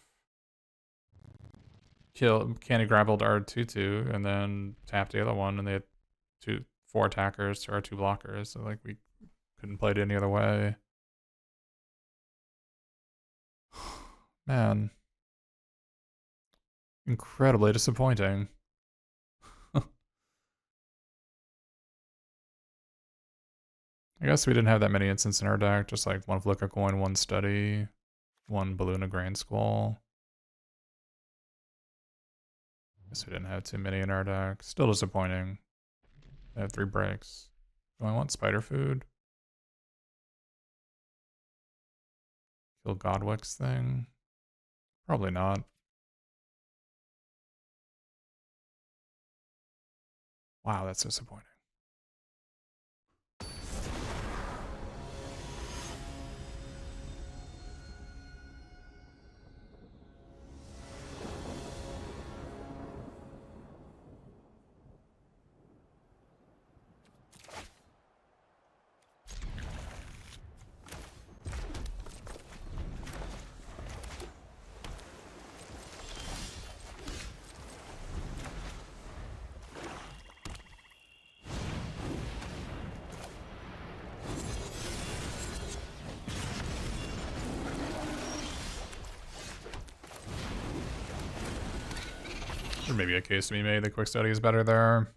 killed, candy grappled our 2/2 and then tapped the other one, and they had 4 attackers to our 2 blockers. So, like, we couldn't play it any other way. Man. Incredibly disappointing. I guess we didn't have that many instances in our deck, just like 1 Flick a Coin, 1 Study, 1 Balloon, a Grain Squall. Guess we didn't have too many in our deck. Still disappointing. I have 3 breaks. Do I want Spider Food? Kill Godwick's thing? Probably not. Wow, that's disappointing. There may be a case to be made. The quick study is better there.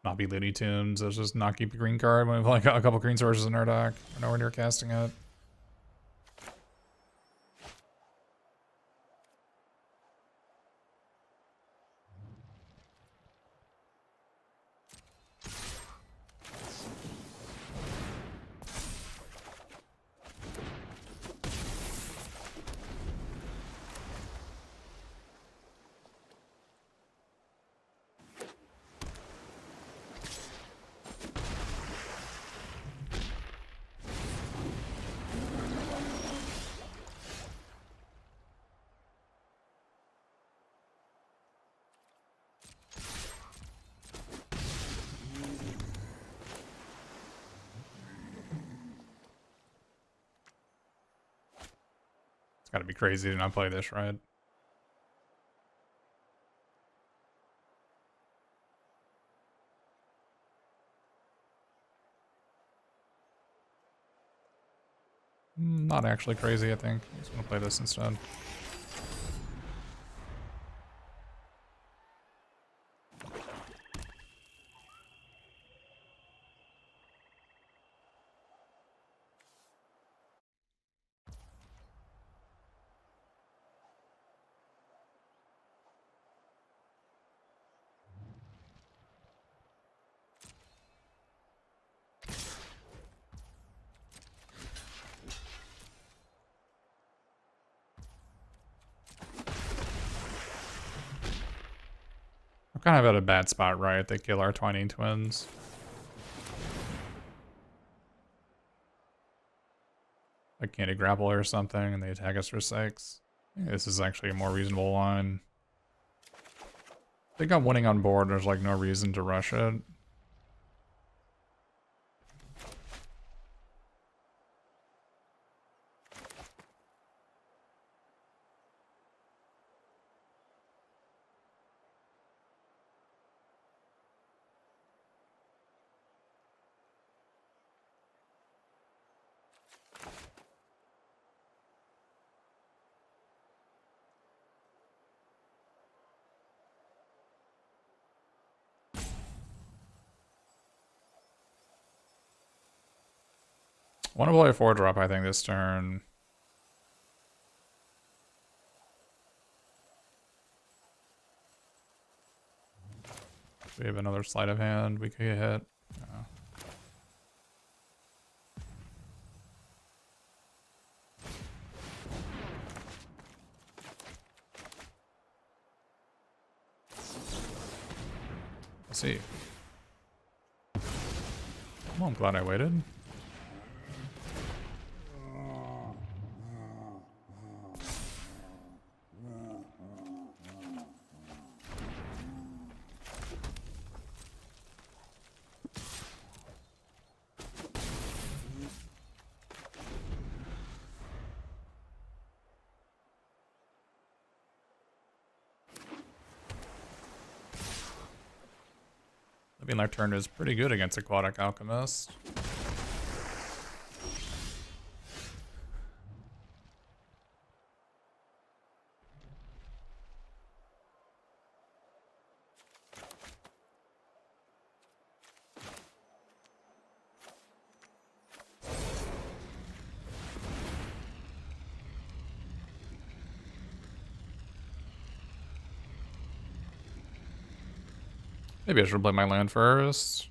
Not be Looney Tunes. Let's just not keep a green card when we have like a couple green sources in our deck. We're nowhere near casting it. Gotta be crazy to not play this, right? Not actually crazy, I think. I just want to play this instead. Kind of at a bad spot, right? They kill our Twining Twins. Like Candy Grapple or something, and they attack us for 6. This is actually a more reasonable line. They got winning on board, there's like no reason to rush it. I want to play a 4-drop, I think, this turn. We have another sleight of hand we could hit. Let's see. Well, I'm glad I waited. I mean, our turn is pretty good against Aquatic Alchemist. Maybe I should play my land first.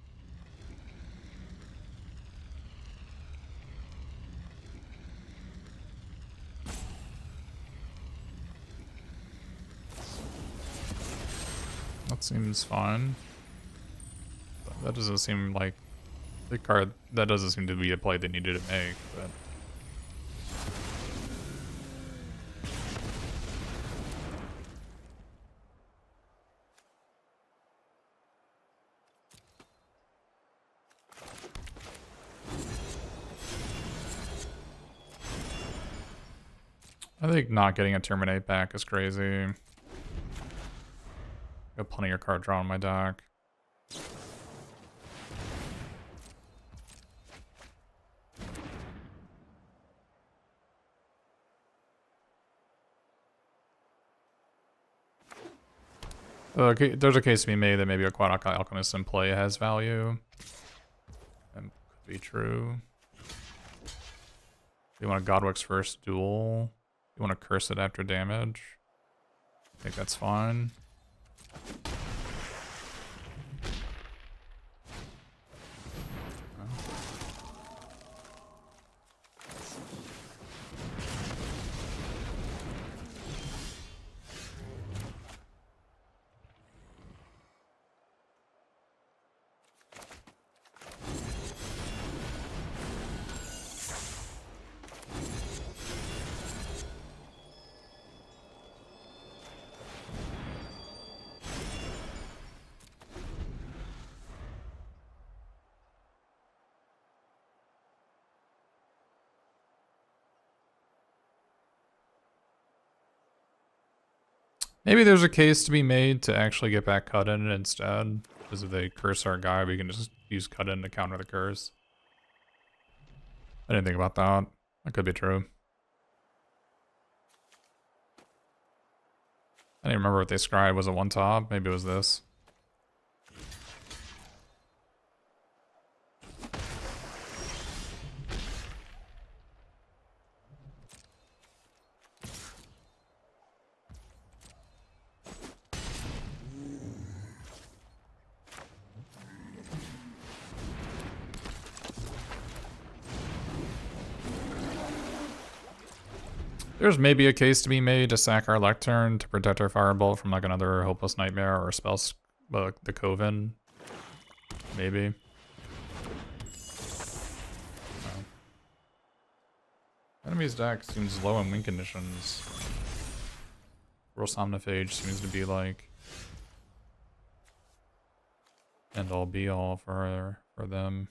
That seems fine. That doesn't seem like the card. That doesn't seem to be a play they needed to make, but. I think not getting a Terminate back is crazy. Got plenty of card draw on my deck. Okay, there's a case to be made that maybe Aquatic Alchemist in play has value. That could be true. You want a Godwick's first duel. You want to curse it after damage. I think that's fine. Maybe there's a case to be made to actually get back cut in instead. Because if they curse our guy, we can just use cut in to counter the curse. I didn't think about that. That could be true. I didn't remember what they scribed. Was it one top? Maybe it was this. There's maybe a case to be made to sack our Lectern to protect our Firebolt from like another Hopeless Nightmare or spells, the Coven. Maybe. No. Enemy's deck seems low in win conditions. World Somniphage seems to be like end all be all for them.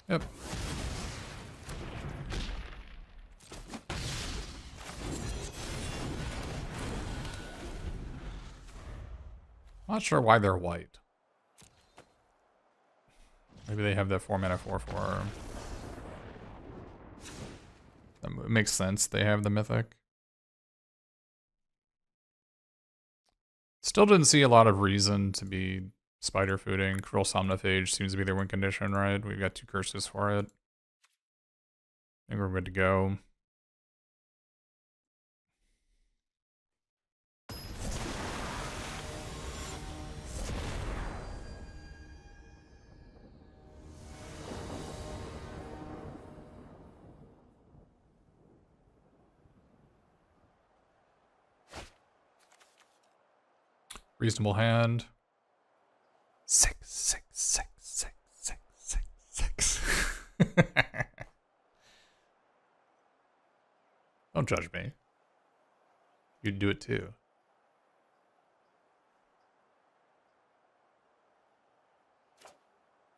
Yep. Not sure why they're white. Maybe Maybe they have that 4-mana 4/4. That makes sense. They have the mythic. Still didn't see a lot of reason to be spider fooding. Cruel Somnophage seems to be their win condition, right? We've got 2 curses for it. I think we're good to go. Reasonable hand. 6, 6, 6, 6, 6, 6, 6. Don't judge me. You'd do it too.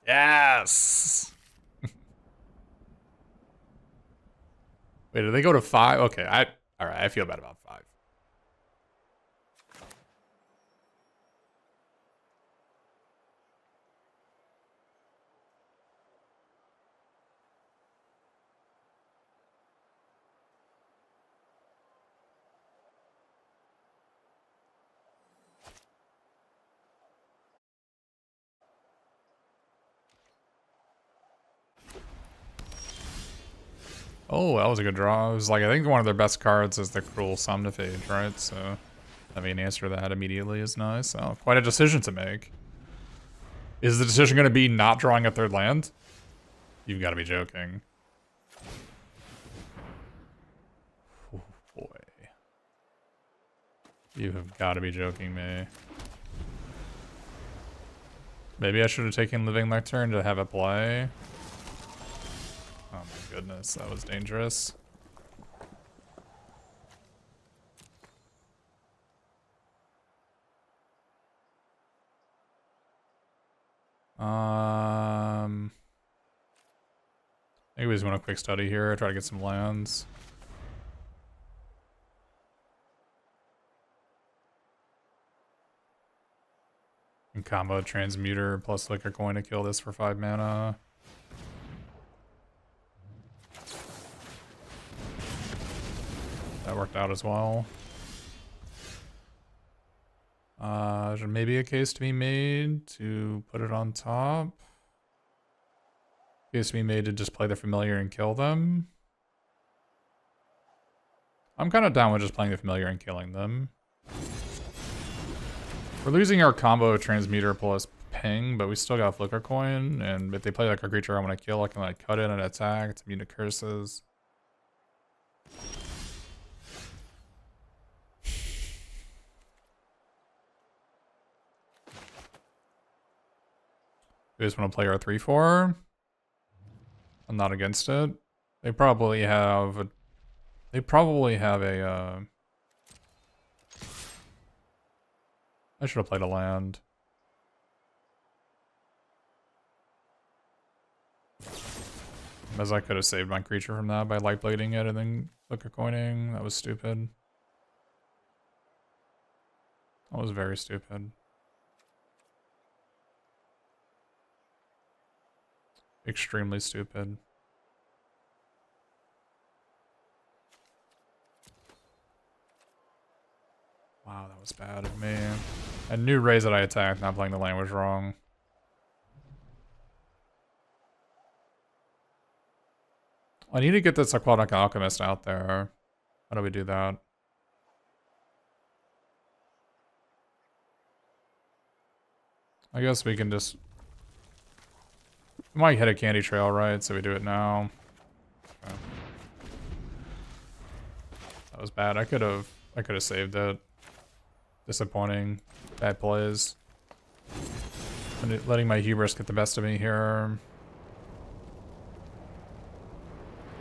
Yes! Wait, did they go to 5? Okay, alright, I feel bad about 5. Oh, that was a good draw. It was like, I think one of their best cards is the Cruel Somnophage, right? So having an answer to that immediately is nice. Oh, quite a decision to make. Is the decision going to be not drawing a 3rd land? You've got to be joking. Oh, boy. You have got to be joking me. Maybe I should have taken Living Lectern to have it play. Oh my goodness, that was dangerous. Maybe we just want a quick study here, try to get some lands. And combo Transmuter plus Liquor Coin to kill this for 5 mana. That worked out as well. There's maybe a case to be made to put it on top. Case to be made to just play the Familiar and kill them. I'm kind of down with just playing the Familiar and killing them. We're losing our combo Transmuter plus Ping, but we still got Flicker Coin, and if they play like a creature I want to kill, I can like cut it and attack. It's immune to curses. We just want to play our 3/4. I'm not against it. They probably have a... I should have played a land. As I could have saved my creature from that by light blading it and then Liquor Coining. That was stupid. That was very stupid. Extremely stupid. Wow, that was bad of me. I knew raise that I attacked, not playing the land was wrong. I need to get this Aquatic Alchemist out there. How do we do that? I guess we can just... We might hit a candy trail, right? So we do it now. Okay. That was bad. I could have saved it. Disappointing. Bad plays. Letting my hubris get the best of me here.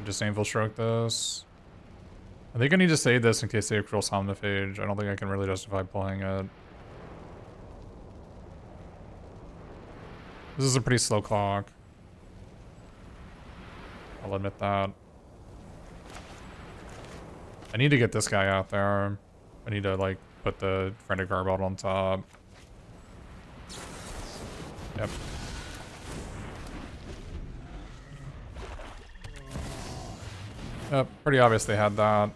Disdainful Stroke this. I think I need to save this in case they have Cruel Somnophage. I don't think I can really justify playing it. This is a pretty slow clock. I'll admit that. I need to get this guy out there. I need to, like, put the Frantic Garbot on top. Yep. Pretty obvious they had that.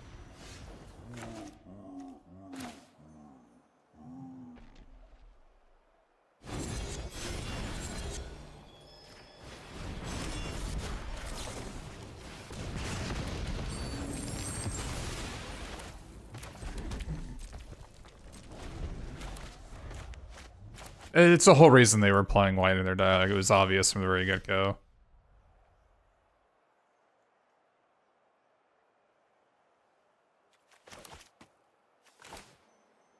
It's the whole reason they were playing white in their deck. It was obvious from the very get-go.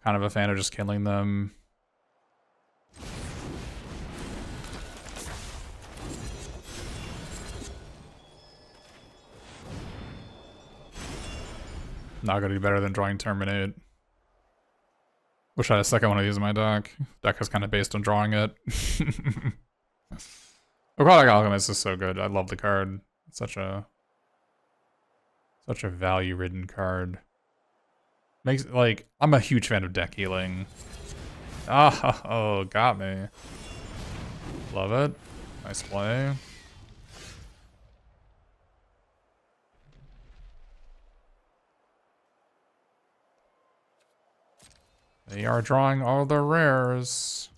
Kind of a fan of just killing them. Not gonna be better than drawing Terminate. Wish I had a second one of these in my deck. Deck is kind of based on drawing it. Aquatic Alchemist is so good. I love the card. It's such a value-ridden card. Makes like I'm a huge fan of deck healing. Oh, got me. Love it. Nice play. They are drawing all the rares.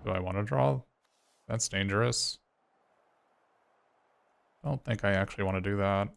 Do I want to draw? That's dangerous. I don't think I actually want to do that.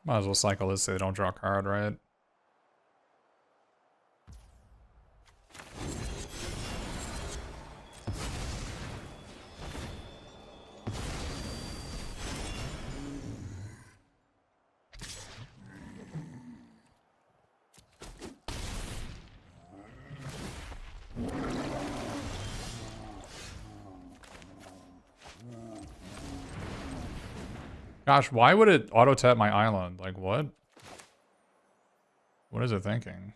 Might as well cycle this so they don't draw a card, right? Gosh, why would it auto-tap my island? Like, what? What is it thinking?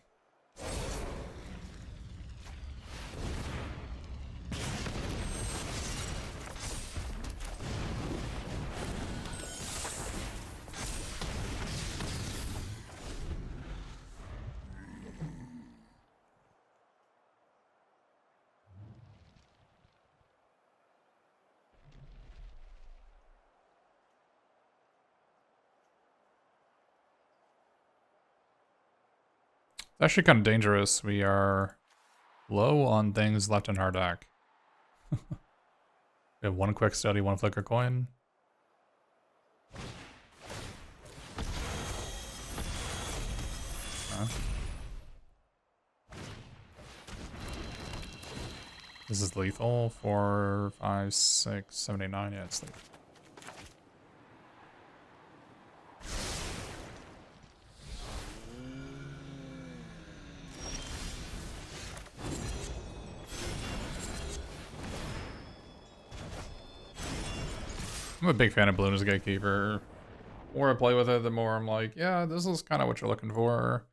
It's actually kind of dangerous. We are low on things left in our deck. We have one quick study, one flicker coin. This is lethal. 4, 5, 6, 7, 8, 9. Yeah, it's lethal. I'm a big fan of Bloom as a Gatekeeper. The more I play with it, the more I'm like, yeah, this is kind of what you're looking for.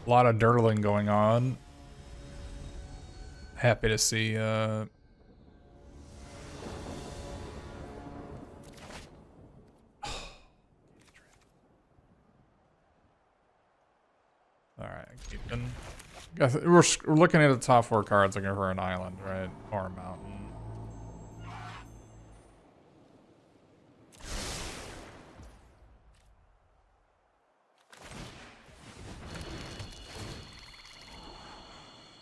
A lot of dirtling going on. Happy to see Alright, keeping. We're looking at the top 4 cards looking for an island, right? Or a mountain.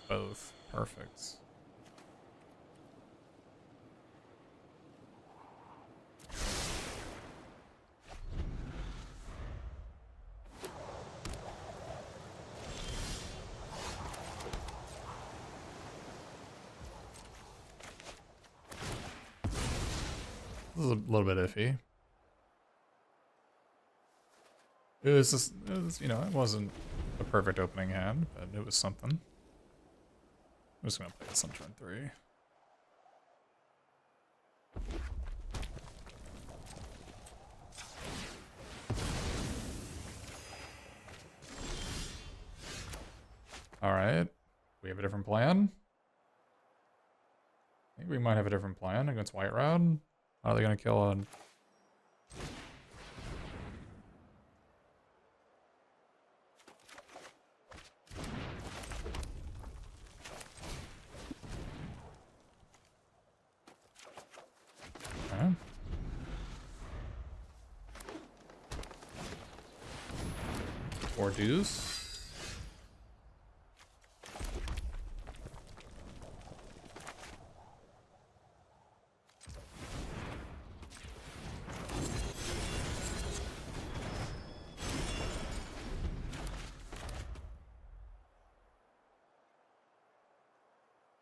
Both. Perfect. This is a little bit iffy. It was just, you know, it wasn't a perfect opening hand, but it was something. I'm just gonna play this on turn 3. Alright. We have a different plan. I think we might have a different plan against White Red. How are they gonna kill a... Okay. Or deuce.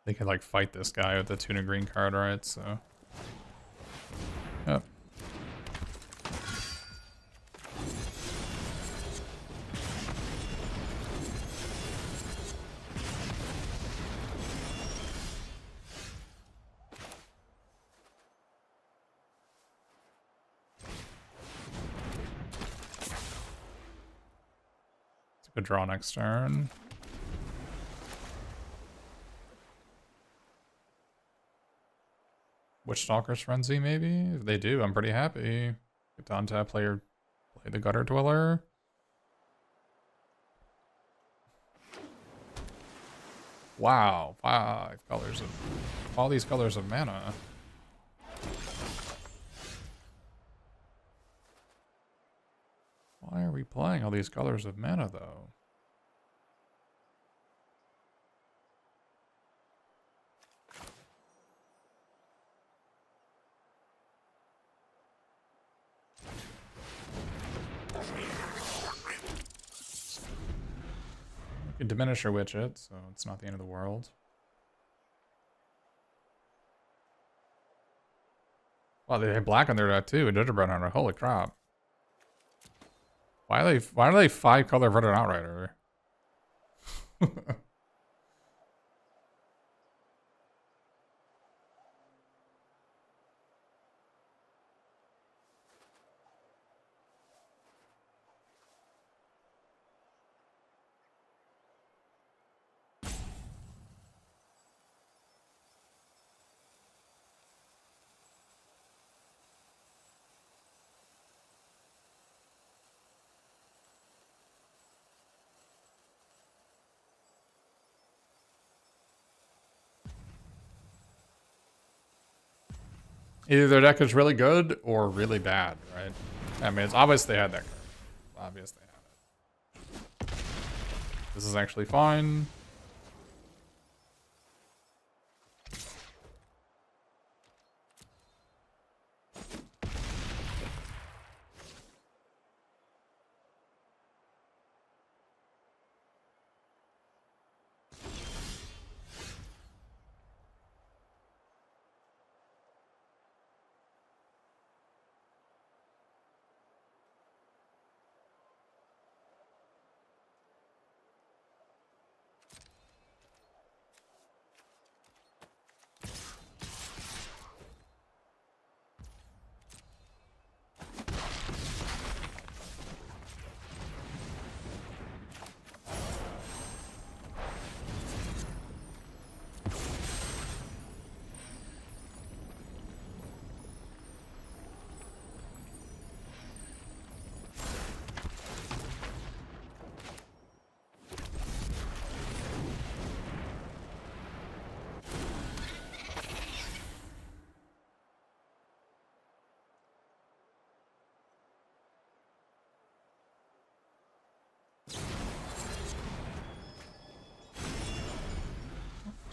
They can like fight this guy with the tuna green card, right? So, yep. It's a good draw next turn. Witchstalker's Frenzy, maybe? If they do, I'm pretty happy. Get down to play the Gutter Dweller. Wow, 5 colors of... all these colors of mana. Why are we playing all these colors of mana, though? You can diminish or witch it, so it's not the end of the world. Wow, they had black on their deck too, and Gingerbread Hunter. Holy crap. Why are they 5 color Verdant Outrider? Either their deck is really good or really bad, right? I mean, it's obvious they had that card. It's obvious they had it. This is actually fine.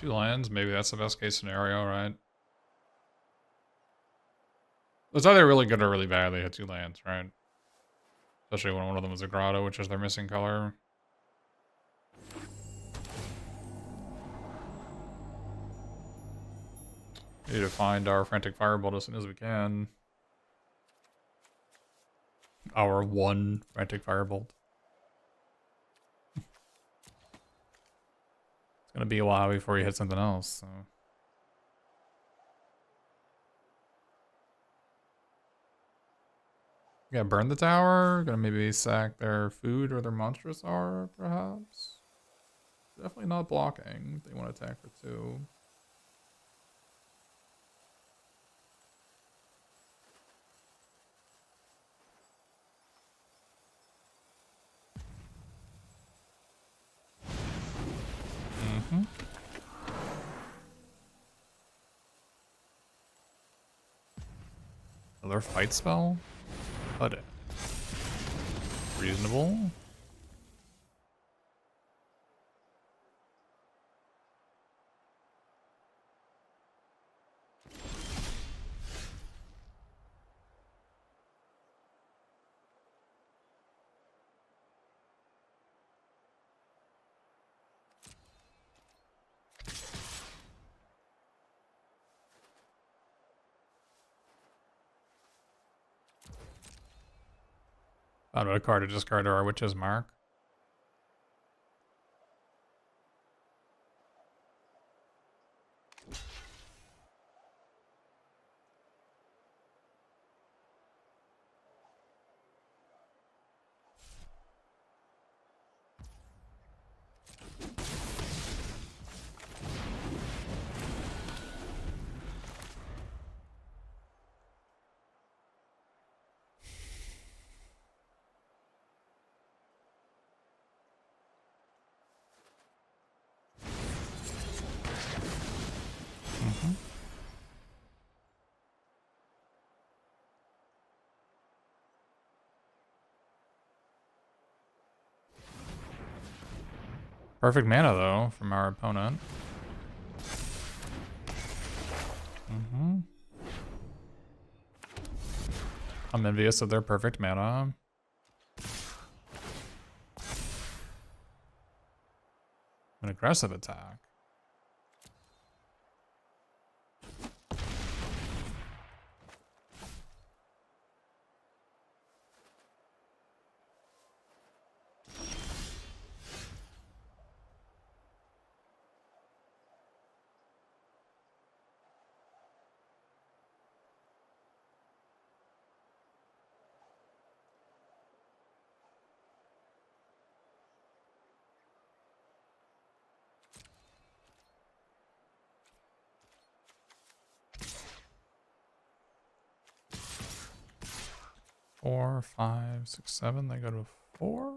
Two lands, maybe that's the best case scenario, right? It's either really good or really bad. They had 2 lands, right? Especially when one of them was a grotto, which is their missing color. We need to find our Frantic Firebolt as soon as we can. our one frantic firebolt. It's gonna be a while before you hit something else, so. Yeah, burn the tower. Gonna maybe sack their food or their monstrous are, perhaps. Definitely not blocking. They want to attack for 2. Another fight spell? Cut it. Reasonable. Found a card to discard our Witch's Mark. Perfect mana, though, from our opponent. I'm envious of their perfect mana. An aggressive attack. Four, 5, 6, 7. They go to 4.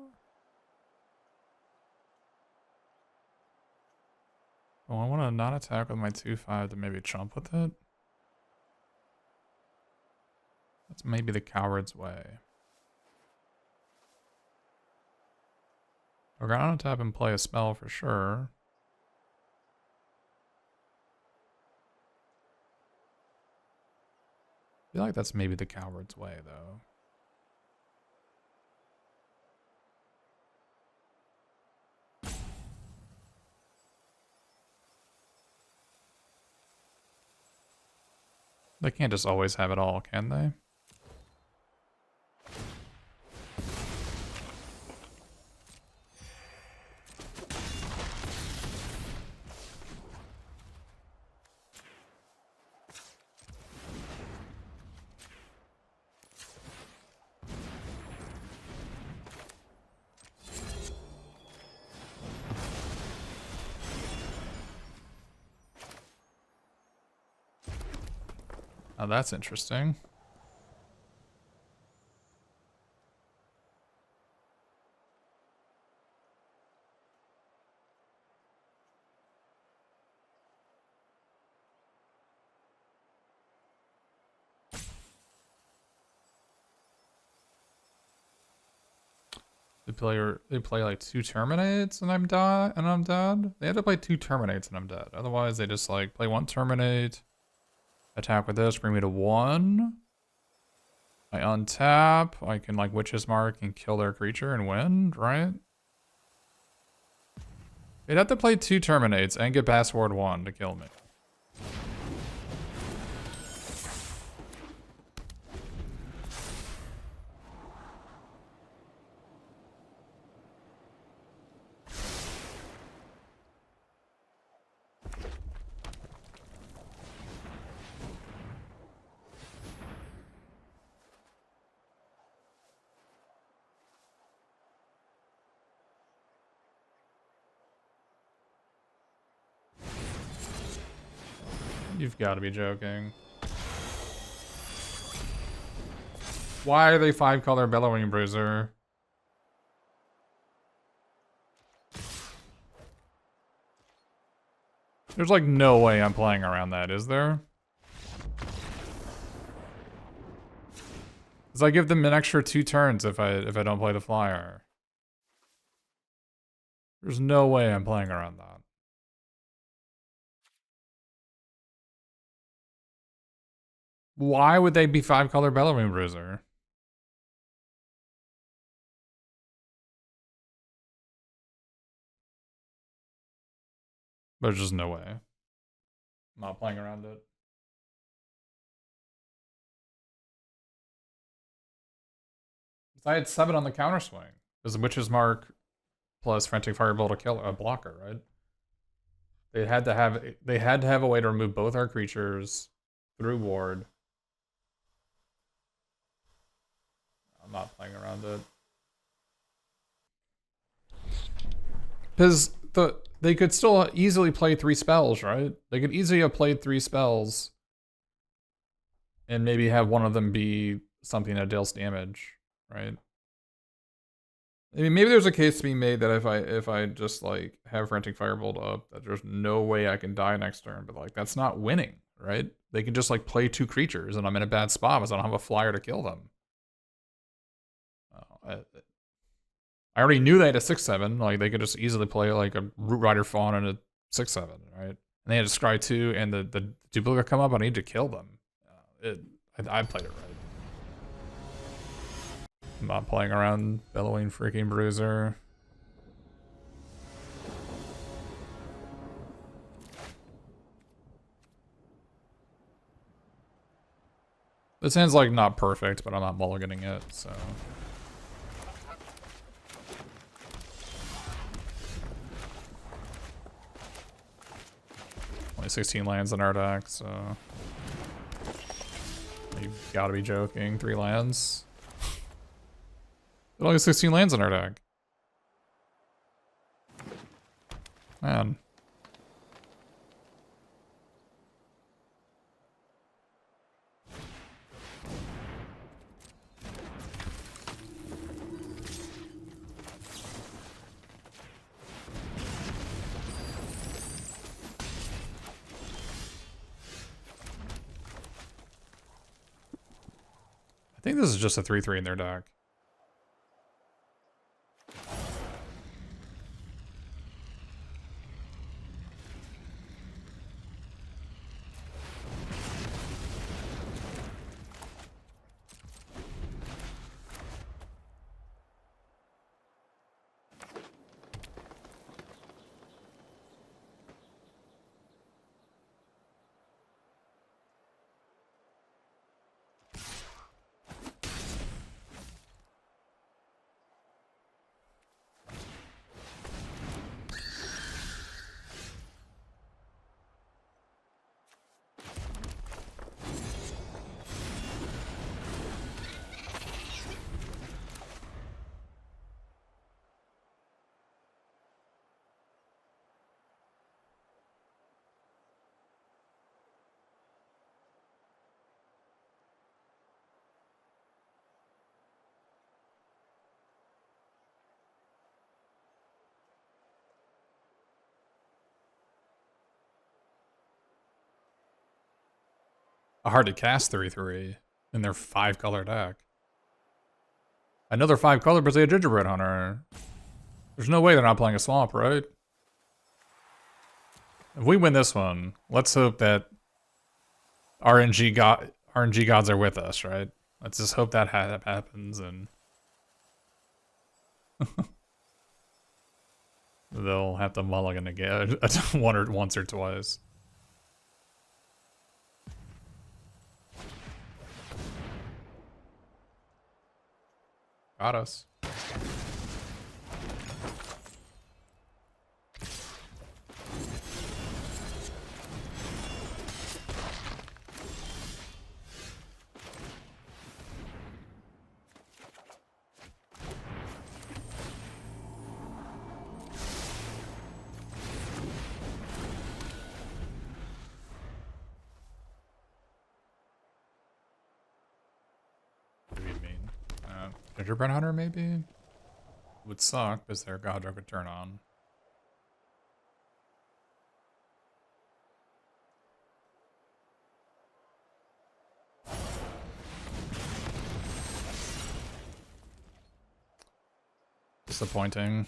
Oh, I want to not attack with my 2/5 to maybe chump with it. That's maybe the coward's way. We're gonna tap and play a spell for sure. I feel like that's maybe the coward's way, though. They can't just always have it all, can they? Oh, that's interesting. They play like 2 terminates and I'm dead. They had to play 2 terminates and I'm dead. Otherwise, they just like play 1 terminate. Attack with this, bring me to 1. I untap. I can like Witch's Mark and kill their creature and win, right? They'd have to play 2 terminates and get password 1 to kill me. You've got to be joking. Why are they 5-color Bellowing Bruiser? There's like no way I'm playing around that, is there? Because I give them an extra 2 turns if I don't play the flyer. There's no way I'm playing around that. Why would they be 5-color Bellowing Bruiser? There's just no way. I'm not playing around it. I had 7 on the counter swing. There's Witch's Mark plus Frantic Fireball to kill a blocker, right? They had to have a way to remove both our creatures through ward. I'm not playing around it. Because they could still easily play 3 spells, right? They could easily have played 3 spells and maybe have one of them be something that deals damage, right? I mean, maybe there's a case to be made that if I just like have Frantic Firebolt up, that there's no way I can die next turn, but like that's not winning, right? They can just like play 2 creatures and I'm in a bad spot because I don't have a flyer to kill them. I already knew they had a 6/7. Like they could just easily play like a Root Rider Fawn and a 6/7, right? And they had a Scry 2 and the duplicate come up. I need to kill them. I played it right. I'm not playing around Bellowing freaking Bruiser. This hand's like not perfect, but I'm not mulliganing it, so. Only 16 lands in our deck, so. You gotta be joking. 3 lands. There's only 16 lands in our deck. Man. I think this is just a 3/3 in their deck. A hard to cast 3/3 in their 5-color deck. Another 5-color, but they a Gingerbread Hunter. There's no way they're not playing a swamp, right? If we win this one, let's hope that RNG gods are with us, right? Let's just hope that happens and they'll have to mulligan again once or twice. Got us. Gingerbread Hunter, maybe? Would suck because their Godra could turn on. Disappointing.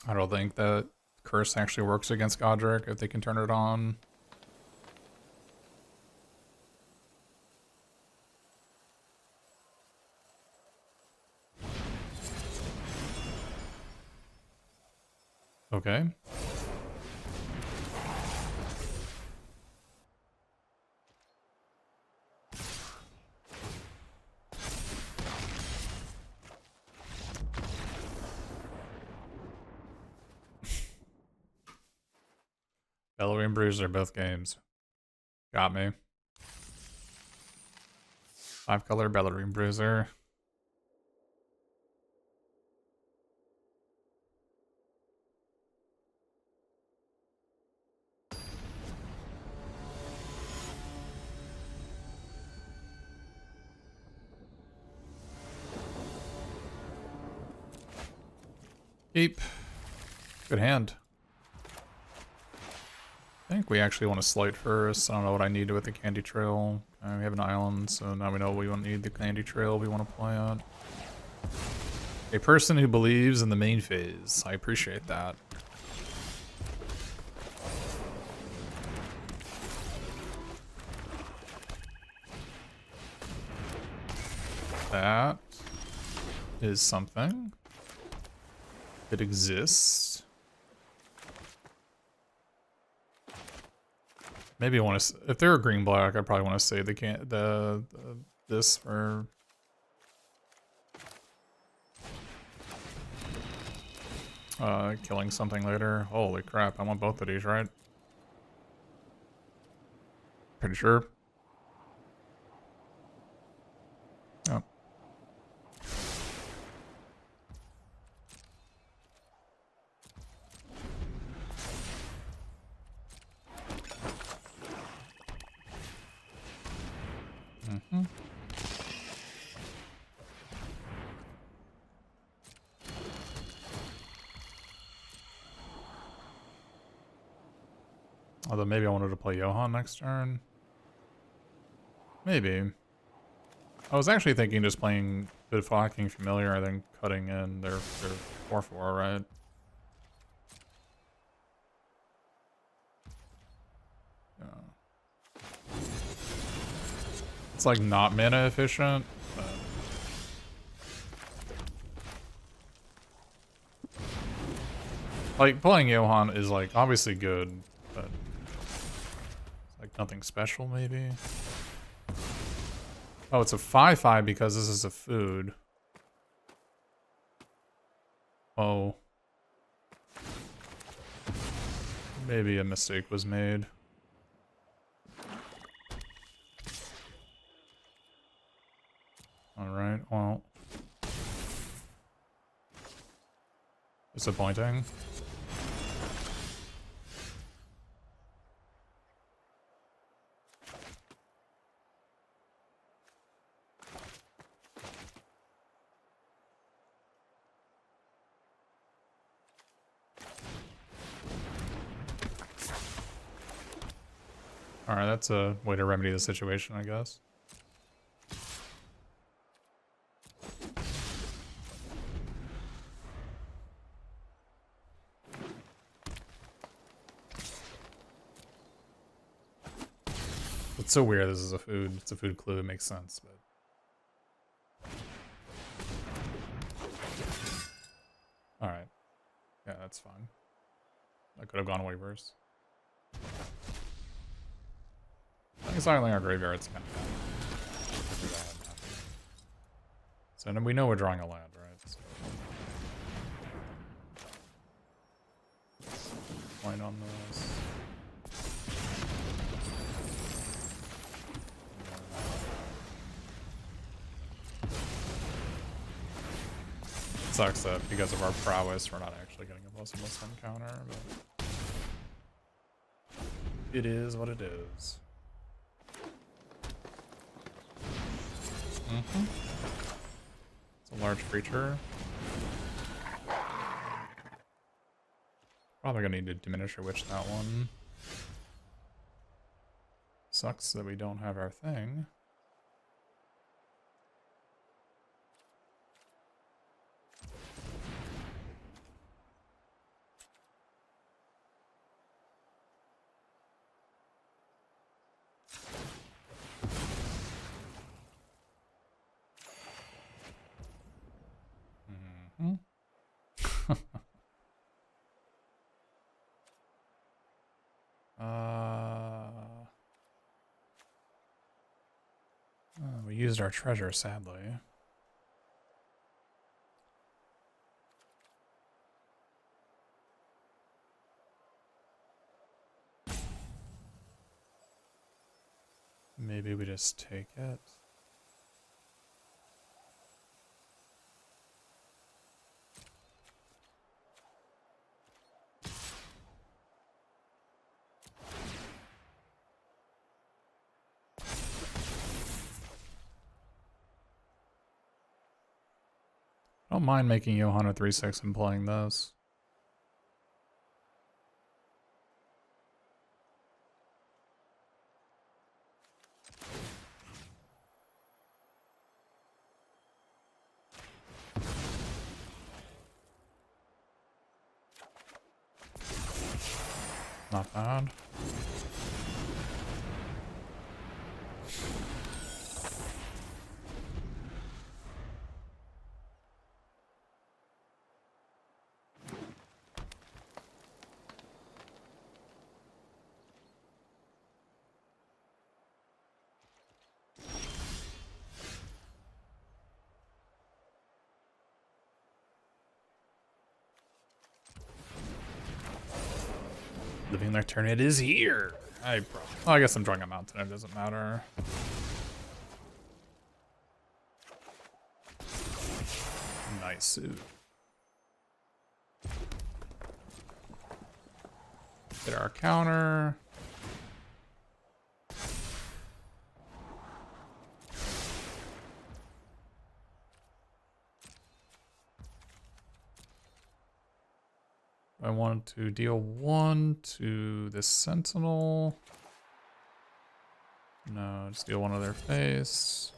I don't think that Curse actually works against Godric if they can turn it on. Okay. Bellowy and Bruiser, both games. Got me. 5-color Bellowy and Bruiser. Keep. Good hand. I think we actually want to slight first. I don't know what I need with the Candy Trail. We have an island, so now we know we don't need the Candy Trail we want to play on. A person who believes in the main phase. I appreciate that. That is something. It exists. Maybe I want to. If they're a green black, I probably want to save this for. Killing something later. Holy crap! I want both of these, right? Pretty sure. Oh. Mm-hmm. Although maybe I wanted to play Johann next turn. Maybe. I was actually thinking just playing Good Flocking Familiar and then cutting in their 4/4, right? Yeah. It's like not mana efficient, but like playing Johann is like obviously good, but it's like nothing special maybe. Oh, it's a 5/5 because this is a food. Oh. Maybe a mistake was made. Alright, well. Disappointing. Alright, that's a way to remedy the situation, I guess. It's so weird. This is a food. It's a food clue. It makes sense, but. All right. Yeah, that's fine. I could have gone waivers. I think cycling our graveyard's kind of bad. So we know we're drawing a land, right? So. Point on this. Sucks that because of our prowess, we're not actually getting a +1/+1 counter, but it is what it is. It's a large creature. Probably gonna need to Diminisher Witch that one. Sucks that we don't have our thing. We used our treasure, sadly. Maybe we just take it. I don't mind making Johanna 3/6 and playing this. Not bad. Living Lectern, it is here. Well, I guess I'm drawing a mountain. It doesn't matter. Nice. Get our counter. I want to deal 1 to this Sentinel. No, just deal 1 to their face.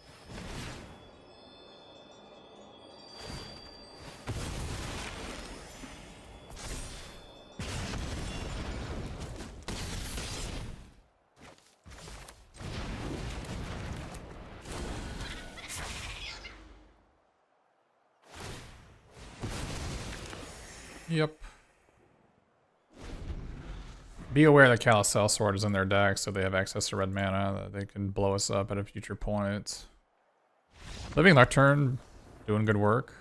Yep. Be aware that Calicel Sword is in their deck, so they have access to red mana that they can blow us up at a future point. Living Lectern, doing good work.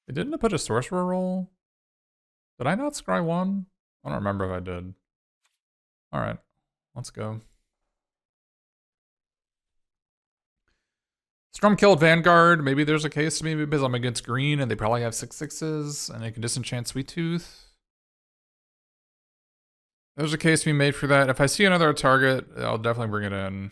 They didn't put a Sorcerer roll? Did I not scry 1? I don't remember if I did. Alright, let's go. Strum killed Vanguard. Maybe there's a case to me because I'm against green and they probably have 6/6s and they can disenchant Sweet Tooth. There's a case to be made for that. If I see another target, I'll definitely bring it in.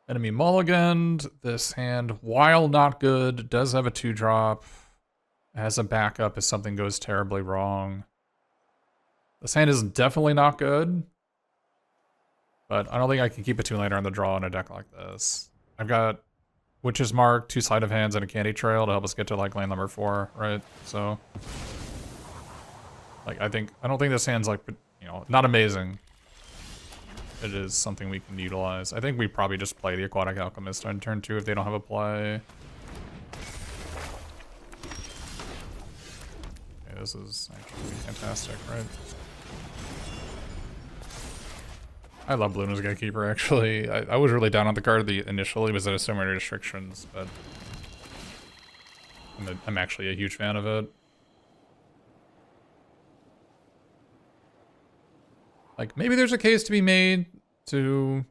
Enemy mulliganed. This hand, while not good, does have a 2-drop. Has a backup if something goes terribly wrong. This hand is definitely not good. But I don't think I can keep a 2-laner on the draw in a deck like this. I've got Witch's Mark, 2 sleight of hands, and a Candy Trail to help us get to like lane number 4, right? So, like, I don't think this hand's like, you know, not amazing. It is something we can utilize. I think we probably just play the Aquatic Alchemist on turn 2 if they don't have a play. Okay, this is actually fantastic, right? I love Luna's Gatekeeper, actually. I was really down on the card initially because it has so many restrictions, but I'm actually a huge fan of it. Like, maybe there's a case to be made to,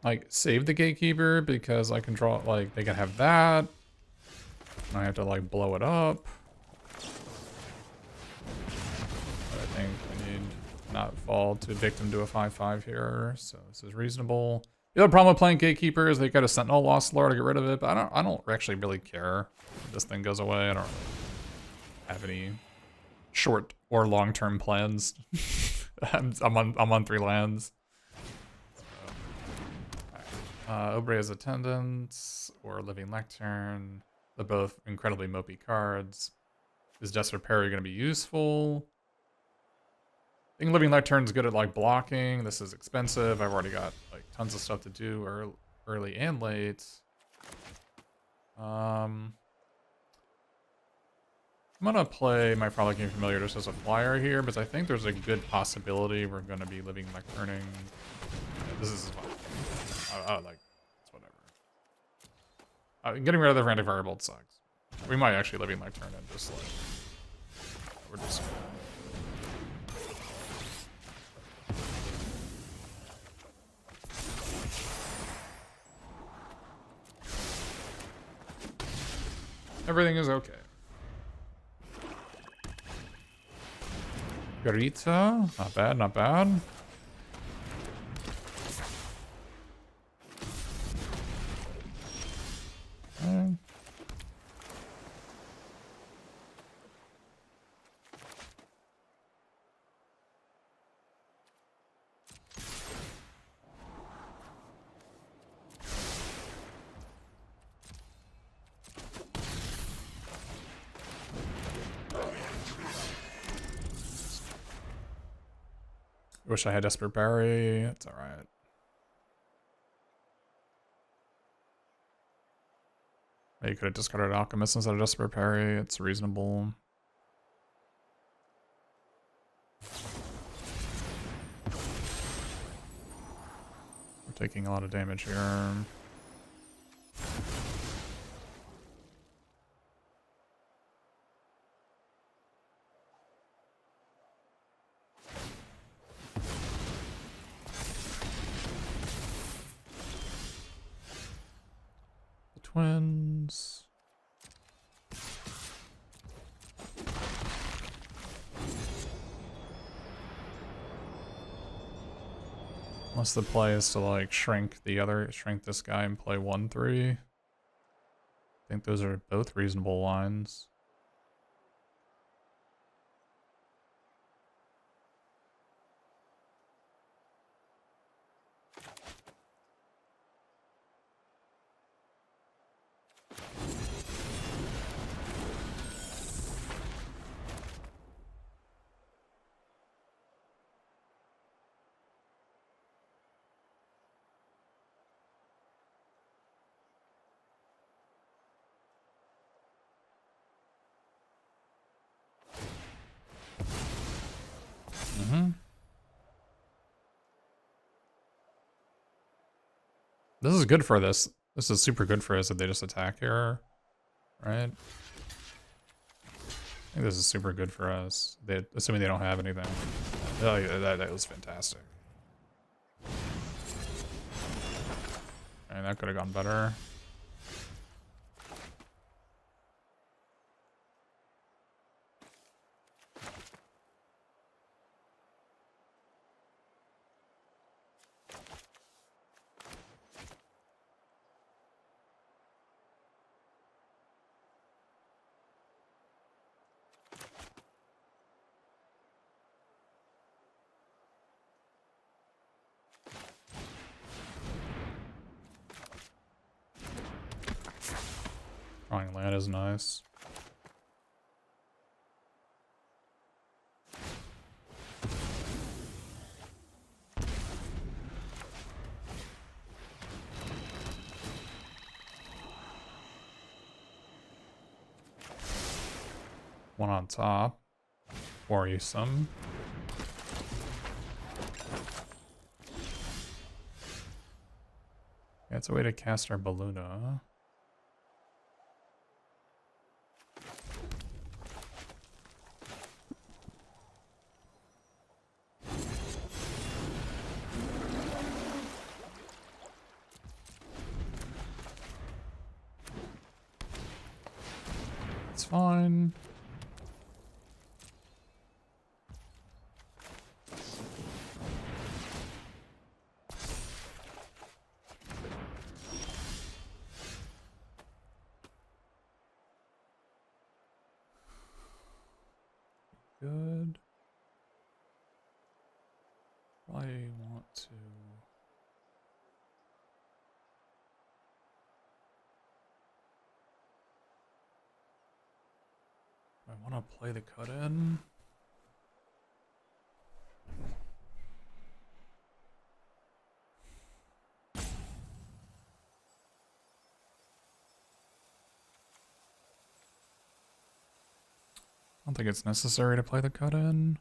like, save the Gatekeeper because I can draw, like, they can have that. And I have to, like, blow it up. But I think I need not fall to victim to a 5/5 here, so this is reasonable. The other problem with playing Gatekeeper is they got a Sentinel Lost Lore to get rid of it, but I don't actually really care if this thing goes away. I don't have any short or long-term plans. I'm on 3 lands. So, right. Obrey's Attendance or Living Lectern. They're both incredibly mopey cards. Is Desperate Parry going to be useful? I think Living Lectern's good at like blocking. This is expensive. I've already got like tons of stuff to do early and late. I'm gonna play my Frolicking Familiar just as a flyer here, because I think there's a good possibility we're gonna be Living Lecterning. Yeah, this is fine. Like, it's whatever. Getting rid of the Frantic Firebolt sucks. We might actually Living Lectern and just like, we're just. Everything is okay. Garita, not bad, not bad. Okay. Wish I had Desperate Berry. It's alright. You could have discarded Alchemist instead of Desperate Parry. It's reasonable. We're taking a lot of damage here. Twins. Unless the play is to like shrink this guy and play 1/3. I think those are both reasonable lines. This is good for this. This is super good for us if they just attack here, right? I think this is super good for us. Assuming they don't have anything. Oh yeah, that was fantastic. And that could have gone better. Drawing land is nice. One on top. Worrisome. Yeah, it's a way to cast our Balluna. It's fine. Good. Probably want to... I want to play the cut in. I don't think it's necessary to play the cut in.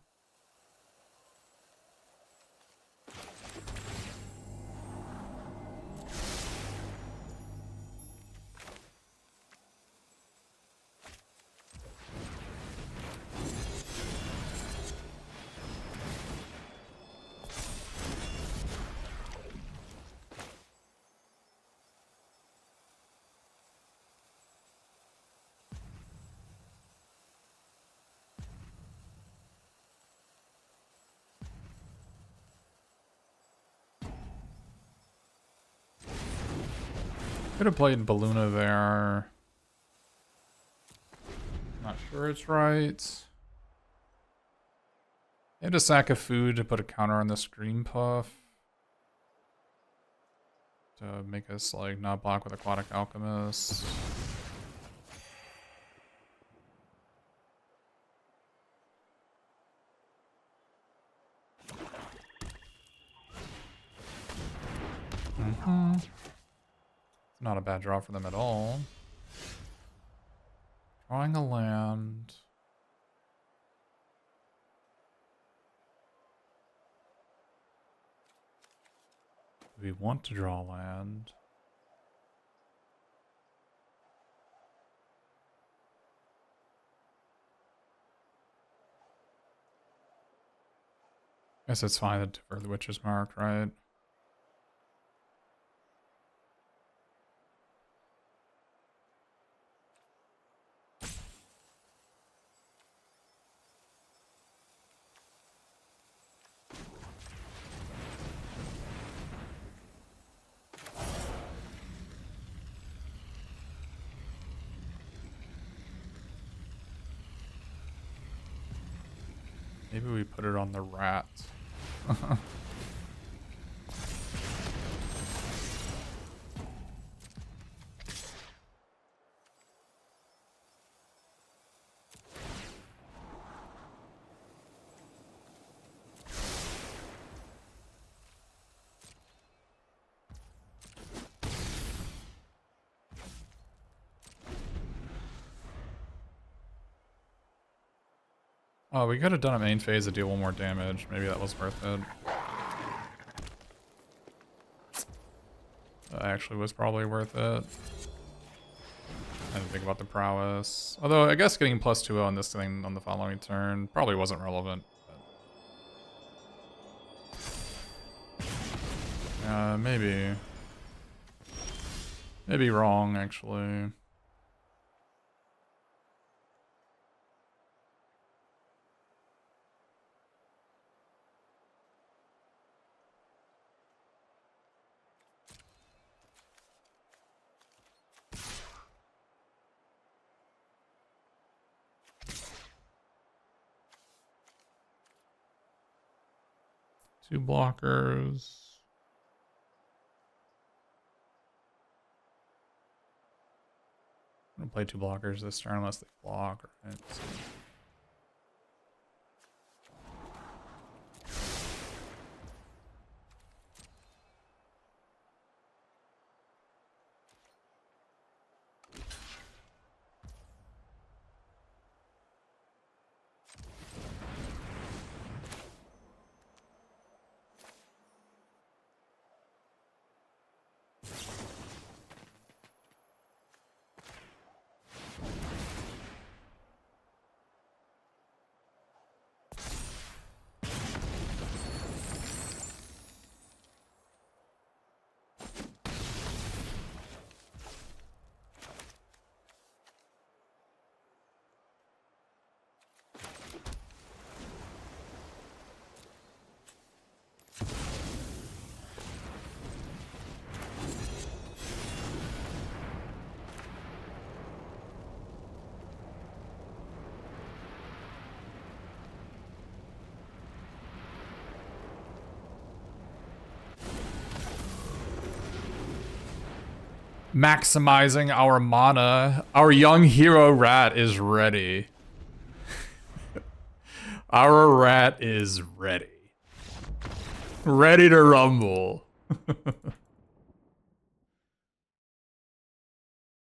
Could have played Balluna there. Not sure it's right. I had a sack of food to put a counter on the screen puff. To make us like not block with Aquatic Alchemist. Mm-hmm. Not a bad draw for them at all. Drawing a land. Do we want to draw land? Guess it's fine that for the Witch's Mark, right? Maybe we put it on the rat. Oh, we could have done a main phase to deal one more damage. Maybe that was worth it. That actually was probably worth it. I didn't think about the prowess. Although, I guess getting plus 2 on this thing on the following turn probably wasn't relevant. Maybe. Maybe wrong, actually. Two blockers. I'm gonna play 2 blockers this turn unless they block, right? So. Maximizing our mana. Our young hero rat is ready. Our rat is ready. Ready to rumble.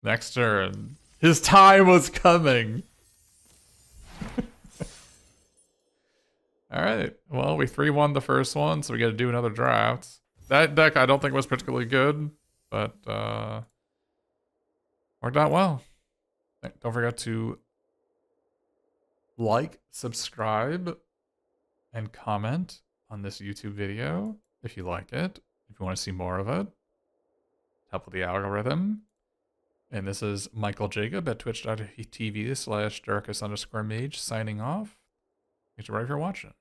Next turn. His time was coming. Alright. Well, we 3-1 the first one, so we gotta do another draft. That deck I don't think was particularly good, but worked out well. Don't forget to like, subscribe, and comment on this YouTube video if you like it, if you want to see more of it. Help with the algorithm. And this is Michael Jacob at twitch.tv/Darkus_Mage signing off. Thanks for watching.